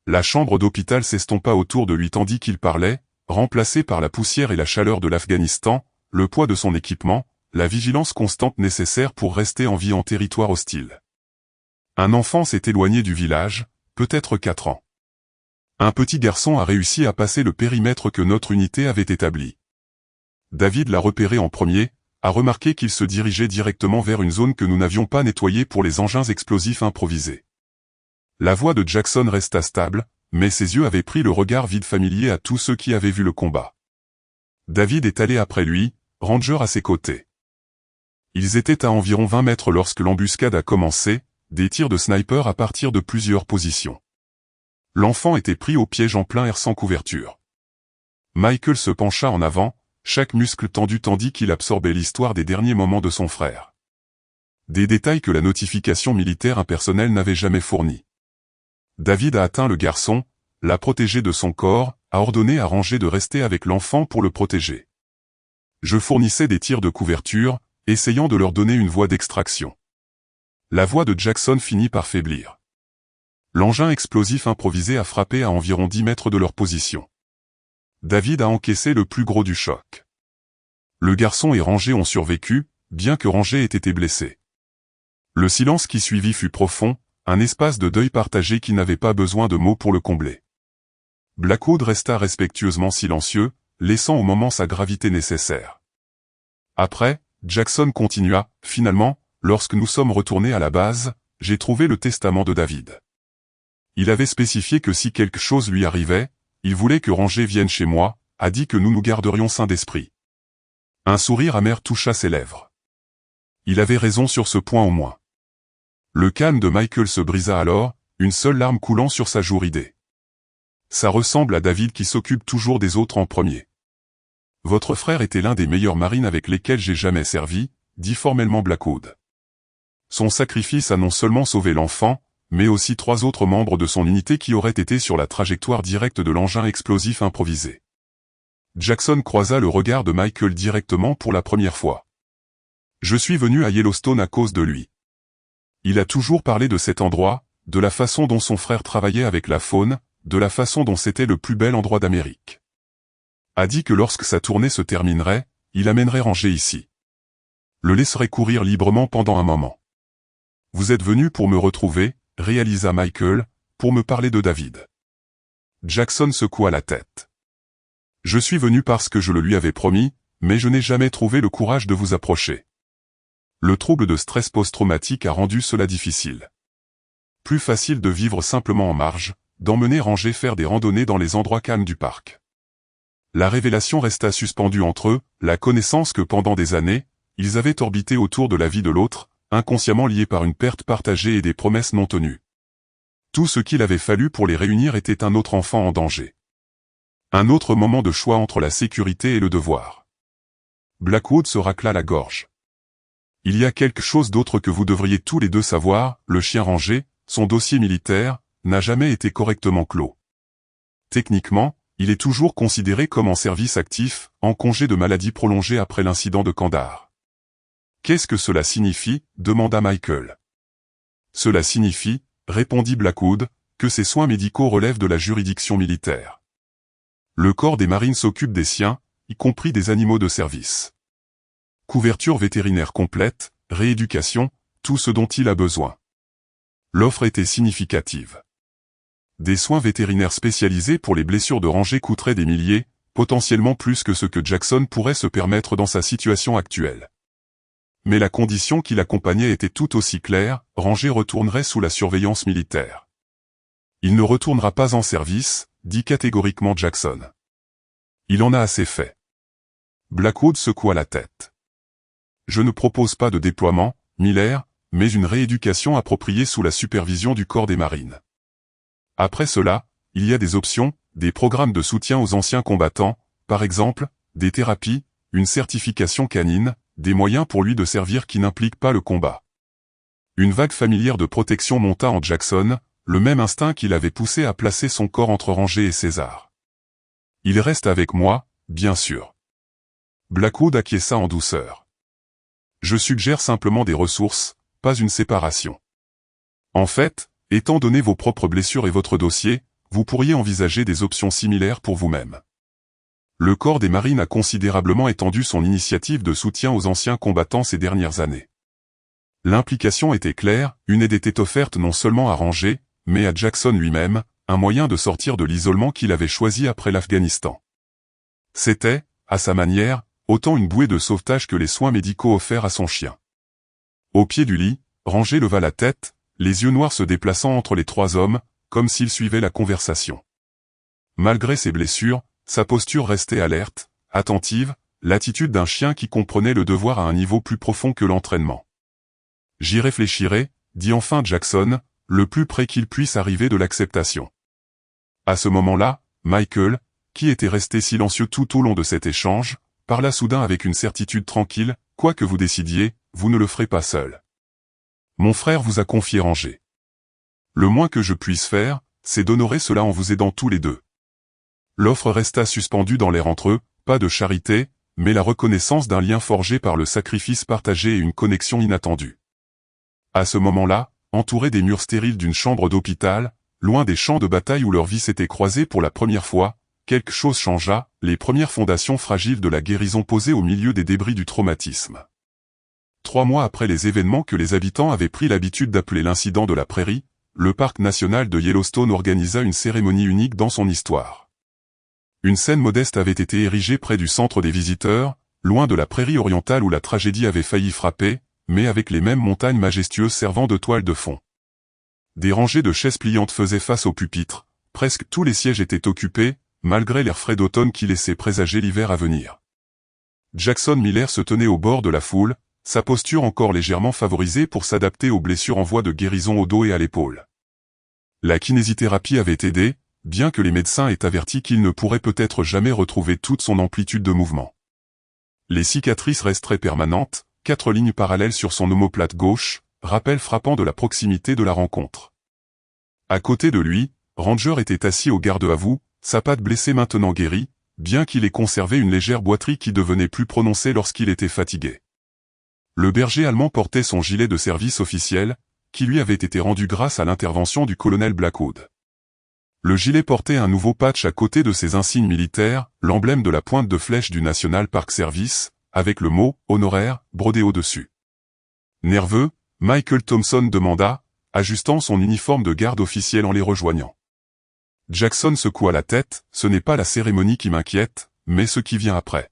La chambre d'hôpital s'estompa autour de lui tandis qu'il parlait, remplacé par la poussière et la chaleur de l'Afghanistan, le poids de son équipement, la vigilance constante nécessaire pour rester en vie en territoire hostile. Un enfant s'est éloigné du village, peut-être 4 ans. Un petit garçon a réussi à passer le périmètre que notre unité avait établi. David l'a repéré en premier, a remarqué qu'il se dirigeait directement vers une zone que nous n'avions pas nettoyée pour les engins explosifs improvisés. La voix de Jackson resta stable, mais ses yeux avaient pris le regard vide familier à tous ceux qui avaient vu le combat. David est allé après lui, Ranger à ses côtés. Ils étaient à environ 20 mètres lorsque l'embuscade a commencé, des tirs de sniper à partir de plusieurs positions. L'enfant était pris au piège en plein air sans couverture. Michael se pencha en avant, chaque muscle tendu tandis qu'il absorbait l'histoire des derniers moments de son frère. Des détails que la notification militaire impersonnelle n'avait jamais fournis. David a atteint le garçon, l'a protégé de son corps, a ordonné à Ranger de rester avec l'enfant pour le protéger. Je fournissais des tirs de couverture, essayant de leur donner une voie d'extraction. La voix de Jackson finit par faiblir. L'engin explosif improvisé a frappé à environ 10 mètres de leur position. David a encaissé le plus gros du choc. Le garçon et Ranger ont survécu, bien que Ranger ait été blessé. Le silence qui suivit fut profond, un espace de deuil partagé qui n'avait pas besoin de mots pour le combler. Blackwood resta respectueusement silencieux, laissant au moment sa gravité nécessaire. Après, Jackson continua, finalement, lorsque nous sommes retournés à la base, j'ai trouvé le testament de David. Il avait spécifié que si quelque chose lui arrivait, il voulait que Ranger vienne chez moi, a dit que nous nous garderions sains d'esprit. Un sourire amer toucha ses lèvres. Il avait raison sur ce point au moins. Le calme de Michael se brisa alors, une seule larme coulant sur sa joue ridée. Ça ressemble à David qui s'occupe toujours des autres en premier. Votre frère était l'un des meilleurs marines avec lesquels j'ai jamais servi, dit formellement Blackwood. Son sacrifice a non seulement sauvé l'enfant, mais aussi 3 autres membres de son unité qui auraient été sur la trajectoire directe de l'engin explosif improvisé. Jackson croisa le regard de Michael directement pour la première fois. Je suis venu à Yellowstone à cause de lui. Il a toujours parlé de cet endroit, de la façon dont son frère travaillait avec la faune, de la façon dont c'était le plus bel endroit d'Amérique. A dit que lorsque sa tournée se terminerait, il amènerait Ranger ici. Le laisserait courir librement pendant un moment. Vous êtes venu pour me retrouver, réalisa Michael, pour me parler de David. Jackson secoua la tête. Je suis venu parce que je le lui avais promis, mais je n'ai jamais trouvé le courage de vous approcher. Le trouble de stress post-traumatique a rendu cela difficile. Plus facile de vivre simplement en marge, d'emmener Ranger faire des randonnées dans les endroits calmes du parc. La révélation resta suspendue entre eux, la connaissance que pendant des années, ils avaient orbité autour de la vie de l'autre, inconsciemment liés par une perte partagée et des promesses non tenues. Tout ce qu'il avait fallu pour les réunir était un autre enfant en danger. Un autre moment de choix entre la sécurité et le devoir. Blackwood se racla la gorge. Il y a quelque chose d'autre que vous devriez tous les deux savoir, le chien Ranger, son dossier militaire, n'a jamais été correctement clos. Techniquement, il est toujours considéré comme en service actif, en congé de maladie prolongé après l'incident de Kandahar. Qu'est-ce que cela signifie, demanda Michael. Cela signifie, répondit Blackwood, que ces soins médicaux relèvent de la juridiction militaire. Le corps des marines s'occupe des siens, y compris des animaux de service. Couverture vétérinaire complète, rééducation, tout ce dont il a besoin. L'offre était significative. Des soins vétérinaires spécialisés pour les blessures de Ranger coûteraient des milliers, potentiellement plus que ce que Jackson pourrait se permettre dans sa situation actuelle. Mais la condition qui l'accompagnait était tout aussi claire, Ranger retournerait sous la surveillance militaire. Il ne retournera pas en service, dit catégoriquement Jackson. Il en a assez fait. Blackwood secoua la tête. Je ne propose pas de déploiement, Miller, mais une rééducation appropriée sous la supervision du corps des marines. Après cela, il y a des options, des programmes de soutien aux anciens combattants, par exemple, des thérapies, une certification canine, des moyens pour lui de servir qui n'impliquent pas le combat. Une vague familière de protection monta en Jackson, le même instinct qui l'avait poussé à placer son corps entre Ranger et César. Il reste avec moi, bien sûr. Blackwood acquiesça en douceur. Je suggère simplement des ressources, pas une séparation. En fait, étant donné vos propres blessures et votre dossier, vous pourriez envisager des options similaires pour vous-même. Le corps des marines a considérablement étendu son initiative de soutien aux anciens combattants ces dernières années. L'implication était claire, une aide était offerte non seulement à Ranger, mais à Jackson lui-même, un moyen de sortir de l'isolement qu'il avait choisi après l'Afghanistan. C'était, à sa manière, autant une bouée de sauvetage que les soins médicaux offerts à son chien. Au pied du lit, Ranger leva la tête, les yeux noirs se déplaçant entre les 3 hommes, comme s'il suivait la conversation. Malgré ses blessures, sa posture restait alerte, attentive, l'attitude d'un chien qui comprenait le devoir à un niveau plus profond que l'entraînement. J'y réfléchirai, dit enfin Jackson, le plus près qu'il puisse arriver de l'acceptation. À ce moment-là, Michael, qui était resté silencieux tout au long de cet échange, parla soudain avec une certitude tranquille, quoi que vous décidiez, vous ne le ferez pas seul. Mon frère vous a confié Ranger. Le moins que je puisse faire, c'est d'honorer cela en vous aidant tous les deux. L'offre resta suspendue dans l'air entre eux, pas de charité, mais la reconnaissance d'un lien forgé par le sacrifice partagé et une connexion inattendue. À ce moment-là, entourés des murs stériles d'une chambre d'hôpital, loin des champs de bataille où leur vie s'était croisée pour la première fois, quelque chose changea, les premières fondations fragiles de la guérison posées au milieu des débris du traumatisme. 3 mois après les événements que les habitants avaient pris l'habitude d'appeler l'incident de la prairie, le parc national de Yellowstone organisa une cérémonie unique dans son histoire. Une scène modeste avait été érigée près du centre des visiteurs, loin de la prairie orientale où la tragédie avait failli frapper, mais avec les mêmes montagnes majestueuses servant de toile de fond. Des rangées de chaises pliantes faisaient face aux pupitres, presque tous les sièges étaient occupés, malgré l'air frais d'automne qui laissait présager l'hiver à venir. Jackson Miller se tenait au bord de la foule, sa posture encore légèrement favorisée pour s'adapter aux blessures en voie de guérison au dos et à l'épaule. La kinésithérapie avait aidé, bien que les médecins aient averti qu'il ne pourrait peut-être jamais retrouver toute son amplitude de mouvement. Les cicatrices resteraient permanentes, 4 lignes parallèles sur son omoplate gauche, rappel frappant de la proximité de la rencontre. À côté de lui, Ranger était assis au garde-à-vous, sa patte blessée maintenant guérie, bien qu'il ait conservé une légère boiterie qui devenait plus prononcée lorsqu'il était fatigué. Le berger allemand portait son gilet de service officiel, qui lui avait été rendu grâce à l'intervention du colonel Blackwood. Le gilet portait un nouveau patch à côté de ses insignes militaires, l'emblème de la pointe de flèche du National Park Service, avec le mot « honoraire » brodé au-dessus. Nerveux, Michael Thompson demanda, ajustant son uniforme de garde officiel en les rejoignant. Jackson secoua la tête, ce n'est pas la cérémonie qui m'inquiète, mais ce qui vient après.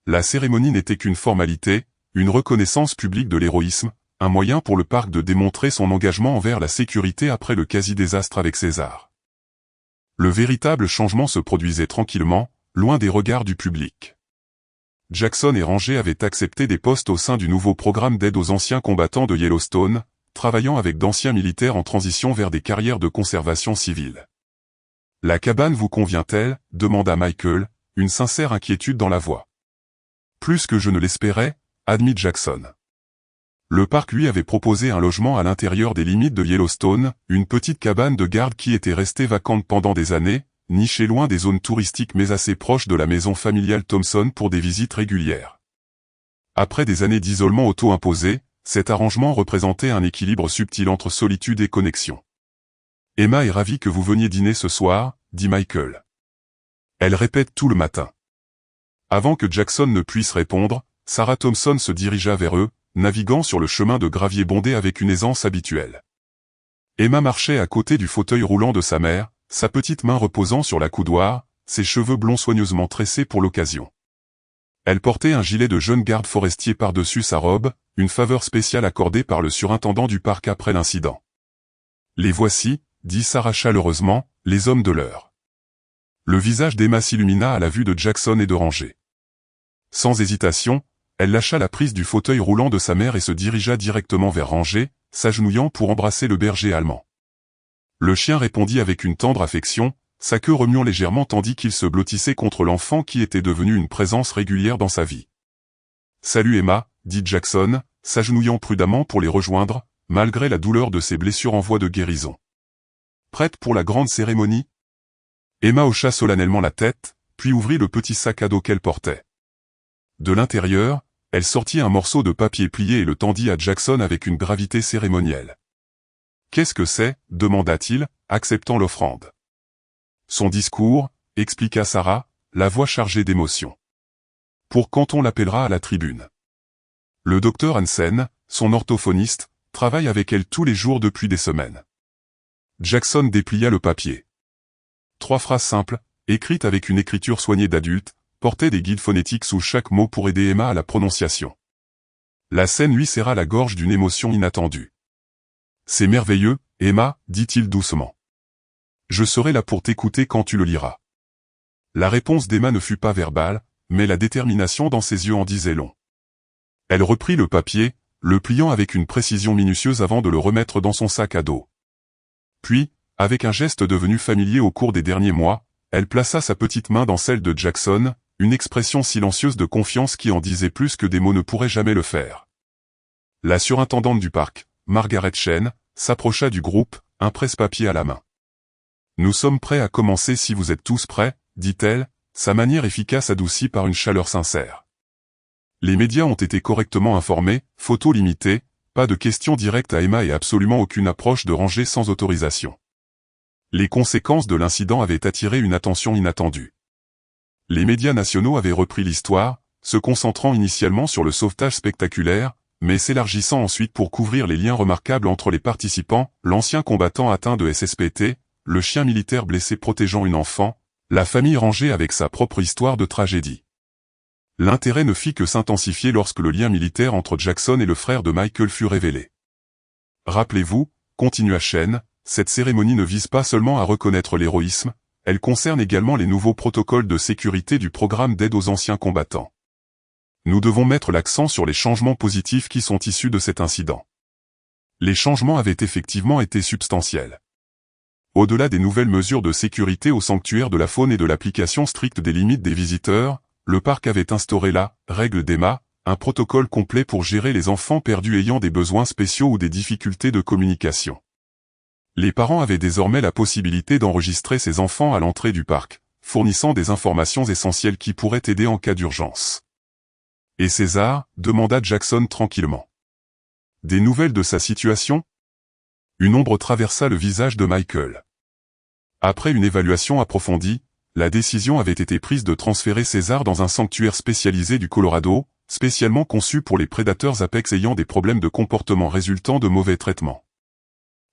La cérémonie n'était qu'une formalité, une reconnaissance publique de l'héroïsme, un moyen pour le parc de démontrer son engagement envers la sécurité après le quasi-désastre avec César. Le véritable changement se produisait tranquillement, loin des regards du public. Jackson et Ranger avaient accepté des postes au sein du nouveau programme d'aide aux anciens combattants de Yellowstone, travaillant avec d'anciens militaires en transition vers des carrières de conservation civile. « La cabane vous convient-elle » demanda Michael, une sincère inquiétude dans la voix. « Plus que je ne l'espérais » admit Jackson. Le parc lui avait proposé un logement à l'intérieur des limites de Yellowstone, une petite cabane de garde qui était restée vacante pendant des années, nichée loin des zones touristiques mais assez proche de la maison familiale Thompson pour des visites régulières. Après des années d'isolement auto-imposé, cet arrangement représentait un équilibre subtil entre solitude et connexion. « Emma est ravie que vous veniez dîner ce soir » dit Michael. Elle répète tout le matin. Avant que Jackson ne puisse répondre, Sarah Thompson se dirigea vers eux, naviguant sur le chemin de gravier bondé avec une aisance habituelle. Emma marchait à côté du fauteuil roulant de sa mère, sa petite main reposant sur la coudoir, ses cheveux blonds soigneusement tressés pour l'occasion. Elle portait un gilet de jeune garde forestier par-dessus sa robe, une faveur spéciale accordée par le surintendant du parc après l'incident. « Les voici » dit Sarah chaleureusement, les hommes de l'heure. Le visage d'Emma s'illumina à la vue de Jackson et de Ranger. Sans hésitation, elle lâcha la prise du fauteuil roulant de sa mère et se dirigea directement vers Ranger, s'agenouillant pour embrasser le berger allemand. Le chien répondit avec une tendre affection, sa queue remuant légèrement tandis qu'il se blottissait contre l'enfant qui était devenu une présence régulière dans sa vie. « Salut Emma » dit Jackson, s'agenouillant prudemment pour les rejoindre, malgré la douleur de ses blessures en voie de guérison. « Prête pour la grande cérémonie » Emma hocha solennellement la tête, puis ouvrit le petit sac à dos qu'elle portait. De l'intérieur, elle sortit un morceau de papier plié et le tendit à Jackson avec une gravité cérémonielle. « Qu'est-ce que c'est » demanda-t-il, acceptant l'offrande. « Son discours » expliqua Sarah, la voix chargée d'émotion. « Pour quand on l'appellera à la tribune. Le docteur Hansen, son orthophoniste, travaille avec elle tous les jours depuis des semaines. » Jackson déplia le papier. 3 phrases simples, écrites avec une écriture soignée d'adulte, portaient des guides phonétiques sous chaque mot pour aider Emma à la prononciation. La scène lui serra la gorge d'une émotion inattendue. « C'est merveilleux, Emma, dit-il doucement. Je serai là pour t'écouter quand tu le liras. » La réponse d'Emma ne fut pas verbale, mais la détermination dans ses yeux en disait long. Elle reprit le papier, le pliant avec une précision minutieuse avant de le remettre dans son sac à dos. Puis, avec un geste devenu familier au cours des derniers mois, elle plaça sa petite main dans celle de Jackson, une expression silencieuse de confiance qui en disait plus que des mots ne pourraient jamais le faire. La surintendante du parc, Margaret Chen, s'approcha du groupe, un presse-papier à la main. « Nous sommes prêts à commencer si vous êtes tous prêts » dit-elle, sa manière efficace adoucie par une chaleur sincère. Les médias ont été correctement informés, photos limitées, pas de questions directes à Emma et absolument aucune approche de Ranger sans autorisation. Les conséquences de l'incident avaient attiré une attention inattendue. Les médias nationaux avaient repris l'histoire, se concentrant initialement sur le sauvetage spectaculaire, mais s'élargissant ensuite pour couvrir les liens remarquables entre les participants, l'ancien combattant atteint de SSPT, le chien militaire blessé protégeant une enfant, la famille Ranger avec sa propre histoire de tragédie. L'intérêt ne fit que s'intensifier lorsque le lien militaire entre Jackson et le frère de Michael fut révélé. Rappelez-vous, continua Chen, cette cérémonie ne vise pas seulement à reconnaître l'héroïsme, elle concerne également les nouveaux protocoles de sécurité du programme d'aide aux anciens combattants. Nous devons mettre l'accent sur les changements positifs qui sont issus de cet incident. Les changements avaient effectivement été substantiels. Au-delà des nouvelles mesures de sécurité au sanctuaire de la faune et de l'application stricte des limites des visiteurs, le parc avait instauré la règle d'Emma, un protocole complet pour gérer les enfants perdus ayant des besoins spéciaux ou des difficultés de communication. Les parents avaient désormais la possibilité d'enregistrer ces enfants à l'entrée du parc, fournissant des informations essentielles qui pourraient aider en cas d'urgence. Et César, demanda Jackson tranquillement. Des nouvelles de sa situation? Une ombre traversa le visage de Michael. Après une évaluation approfondie, la décision avait été prise de transférer César dans un sanctuaire spécialisé du Colorado, spécialement conçu pour les prédateurs apex ayant des problèmes de comportement résultant de mauvais traitements.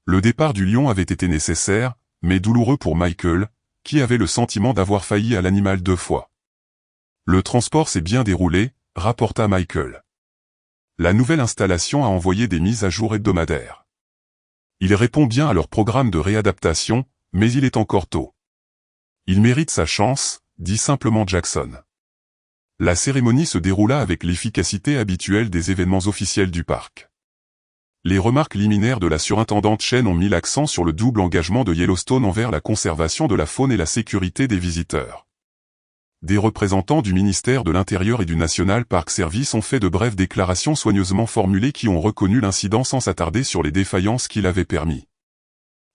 Le départ du lion avait été nécessaire, mais douloureux pour Michael, qui avait le sentiment d'avoir failli à l'animal 2 fois. Le transport s'est bien déroulé, rapporta Michael. La nouvelle installation a envoyé des mises à jour hebdomadaires. Il répond bien à leur programme de réadaptation, mais il est encore tôt. Il mérite sa chance, dit simplement Jackson. La cérémonie se déroula avec l'efficacité habituelle des événements officiels du parc. Les remarques liminaires de la surintendante Chen ont mis l'accent sur le double engagement de Yellowstone envers la conservation de la faune et la sécurité des visiteurs. Des représentants du ministère de l'Intérieur et du National Park Service ont fait de brèves déclarations soigneusement formulées qui ont reconnu l'incident sans s'attarder sur les défaillances qu'il avait permis.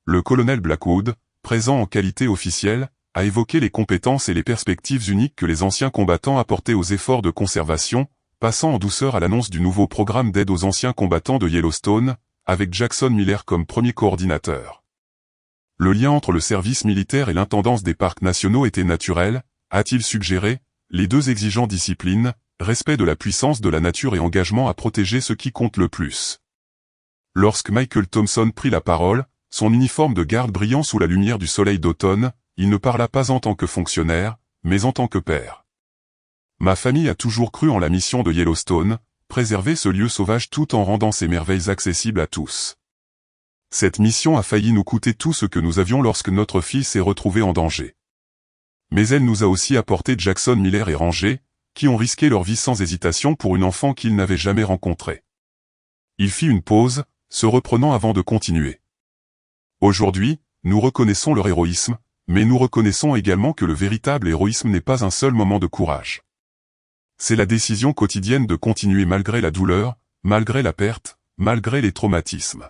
Le colonel Blackwood, présent en qualité officielle, a évoqué les compétences et les perspectives uniques que les anciens combattants apportaient aux efforts de conservation, passant en douceur à l'annonce du nouveau programme d'aide aux anciens combattants de Yellowstone, avec Jackson Miller comme premier coordinateur. Le lien entre le service militaire et l'intendance des parcs nationaux était naturel, a-t-il suggéré, les deux exigeant discipline, respect de la puissance de la nature et engagement à protéger ce qui compte le plus. Lorsque Michael Thompson prit la parole, son uniforme de garde brillant sous la lumière du soleil d'automne, il ne parla pas en tant que fonctionnaire, mais en tant que père. Ma famille a toujours cru en la mission de Yellowstone, préserver ce lieu sauvage tout en rendant ses merveilles accessibles à tous. Cette mission a failli nous coûter tout ce que nous avions lorsque notre fils s'est retrouvé en danger. Mais elle nous a aussi apporté Jackson Miller et Ranger, qui ont risqué leur vie sans hésitation pour une enfant qu'ils n'avaient jamais rencontrée. Il fit une pause, se reprenant avant de continuer. Aujourd'hui, nous reconnaissons leur héroïsme, mais nous reconnaissons également que le véritable héroïsme n'est pas un seul moment de courage. C'est la décision quotidienne de continuer malgré la douleur, malgré la perte, malgré les traumatismes.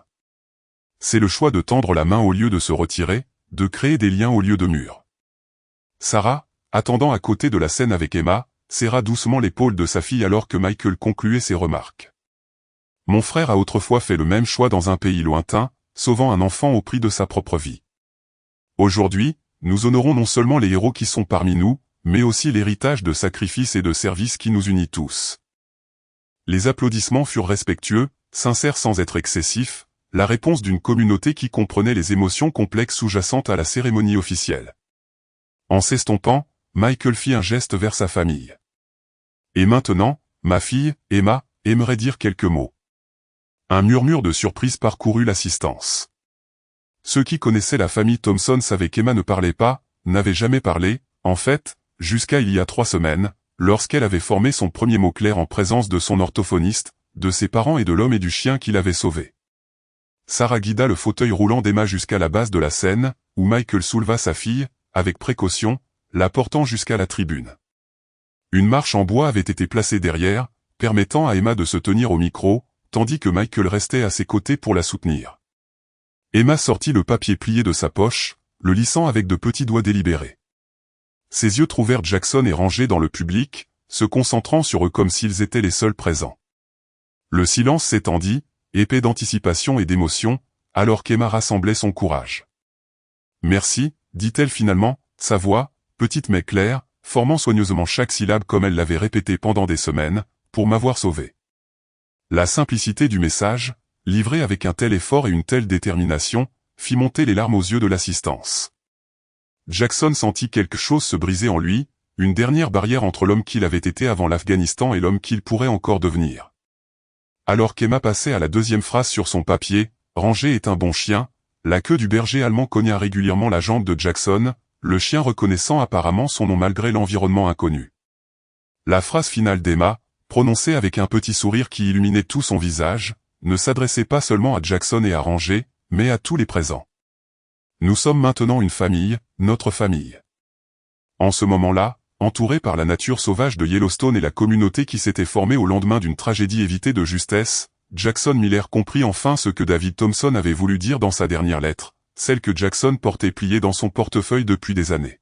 C'est le choix de tendre la main au lieu de se retirer, de créer des liens au lieu de murs. Sarah, attendant à côté de la scène avec Emma, serra doucement l'épaule de sa fille alors que Michael concluait ses remarques. Mon frère a autrefois fait le même choix dans un pays lointain, sauvant un enfant au prix de sa propre vie. Aujourd'hui, nous honorons non seulement les héros qui sont parmi nous, mais aussi l'héritage de sacrifices et de services qui nous unit tous. Les applaudissements furent respectueux, sincères sans être excessifs, la réponse d'une communauté qui comprenait les émotions complexes sous-jacentes à la cérémonie officielle. En s'estompant, Michael fit un geste vers sa famille. Et maintenant, ma fille, Emma, aimerait dire quelques mots. Un murmure de surprise parcourut l'assistance. Ceux qui connaissaient la famille Thompson savaient qu'Emma ne parlait pas, n'avait jamais parlé, en fait, jusqu'à il y a 3 semaines, lorsqu'elle avait formé son premier mot clair en présence de son orthophoniste, de ses parents et de l'homme et du chien qui l'avaient sauvé. Sarah guida le fauteuil roulant d'Emma jusqu'à la base de la scène, où Michael souleva sa fille, avec précaution, la portant jusqu'à la tribune. Une marche en bois avait été placée derrière, permettant à Emma de se tenir au micro, tandis que Michael restait à ses côtés pour la soutenir. Emma sortit le papier plié de sa poche, le lissant avec de petits doigts délibérés. Ses yeux trouvèrent Jackson et Ranger dans le public, se concentrant sur eux comme s'ils étaient les seuls présents. Le silence s'étendit, épais d'anticipation et d'émotion, alors qu'Emma rassemblait son courage. « Merci », dit-elle finalement, sa voix, petite mais claire, formant soigneusement chaque syllabe comme elle l'avait répété pendant des semaines, pour m'avoir sauvé. La simplicité du message, livré avec un tel effort et une telle détermination, fit monter les larmes aux yeux de l'assistance. Jackson sentit quelque chose se briser en lui, une dernière barrière entre l'homme qu'il avait été avant l'Afghanistan et l'homme qu'il pourrait encore devenir. Alors qu'Emma passait à la deuxième phrase sur son papier, « Ranger est un bon chien », la queue du berger allemand cogna régulièrement la jambe de Jackson, le chien reconnaissant apparemment son nom malgré l'environnement inconnu. La phrase finale d'Emma, prononcée avec un petit sourire qui illuminait tout son visage, ne s'adressait pas seulement à Jackson et à Ranger, mais à tous les présents. Nous sommes maintenant une famille, notre famille. En ce moment-là, entouré par la nature sauvage de Yellowstone et la communauté qui s'était formée au lendemain d'une tragédie évitée de justesse, Jackson Miller comprit enfin ce que David Thompson avait voulu dire dans sa dernière lettre, celle que Jackson portait pliée dans son portefeuille depuis des années.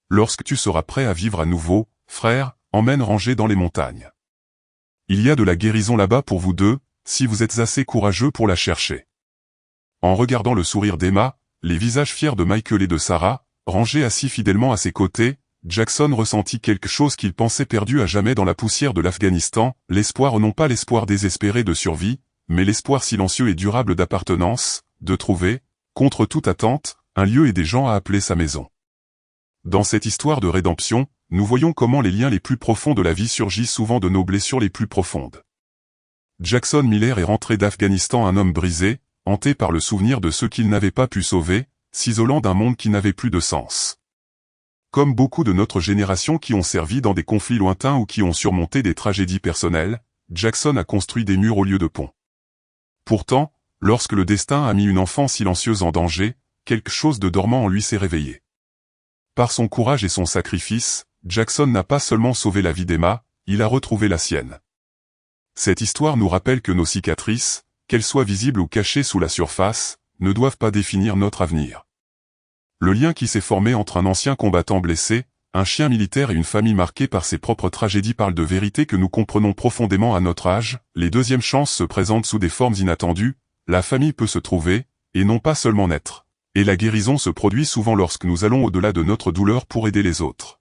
Lorsque tu seras prêt à vivre à nouveau, frère, emmène Ranger dans les montagnes. Il y a de la guérison là-bas pour vous deux, si vous êtes assez courageux pour la chercher. En regardant le sourire d'Emma, les visages fiers de Michael et de Sarah, Ranger assis fidèlement à ses côtés, Jackson ressentit quelque chose qu'il pensait perdu à jamais dans la poussière de l'Afghanistan, l'espoir non pas l'espoir désespéré de survie, mais l'espoir silencieux et durable d'appartenance, de trouver, contre toute attente, un lieu et des gens à appeler sa maison. Dans cette histoire de rédemption, nous voyons comment les liens les plus profonds de la vie surgissent souvent de nos blessures les plus profondes. Jackson Miller est rentré d'Afghanistan un homme brisé, hanté par le souvenir de ceux qu'il n'avait pas pu sauver, s'isolant d'un monde qui n'avait plus de sens. Comme beaucoup de notre génération qui ont servi dans des conflits lointains ou qui ont surmonté des tragédies personnelles, Jackson a construit des murs au lieu de ponts. Pourtant, lorsque le destin a mis une enfant silencieuse en danger, quelque chose de dormant en lui s'est réveillé. Par son courage et son sacrifice, Jackson n'a pas seulement sauvé la vie d'Emma, il a retrouvé la sienne. Cette histoire nous rappelle que nos cicatrices, qu'elles soient visibles ou cachées sous la surface, ne doivent pas définir notre avenir. Le lien qui s'est formé entre un ancien combattant blessé, un chien militaire et une famille marquée par ses propres tragédies parle de vérités que nous comprenons profondément à notre âge, les deuxièmes chances se présentent sous des formes inattendues, la famille peut se trouver, et non pas seulement naître. Et la guérison se produit souvent lorsque nous allons au-delà de notre douleur pour aider les autres.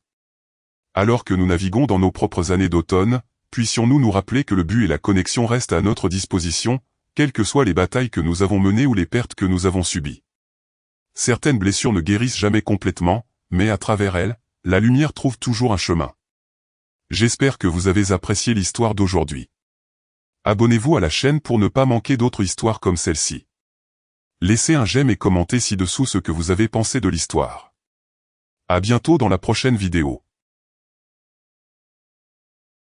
Alors que nous naviguons dans nos propres années d'automne, puissions-nous nous rappeler que le but et la connexion restent à notre disposition, quelles que soient les batailles que nous avons menées ou les pertes que nous avons subies. Certaines blessures ne guérissent jamais complètement, mais à travers elles, la lumière trouve toujours un chemin. J'espère que vous avez apprécié l'histoire d'aujourd'hui. Abonnez-vous à la chaîne pour ne pas manquer d'autres histoires comme celle-ci. Laissez un j'aime et commentez ci-dessous ce que vous avez pensé de l'histoire. À bientôt dans la prochaine vidéo.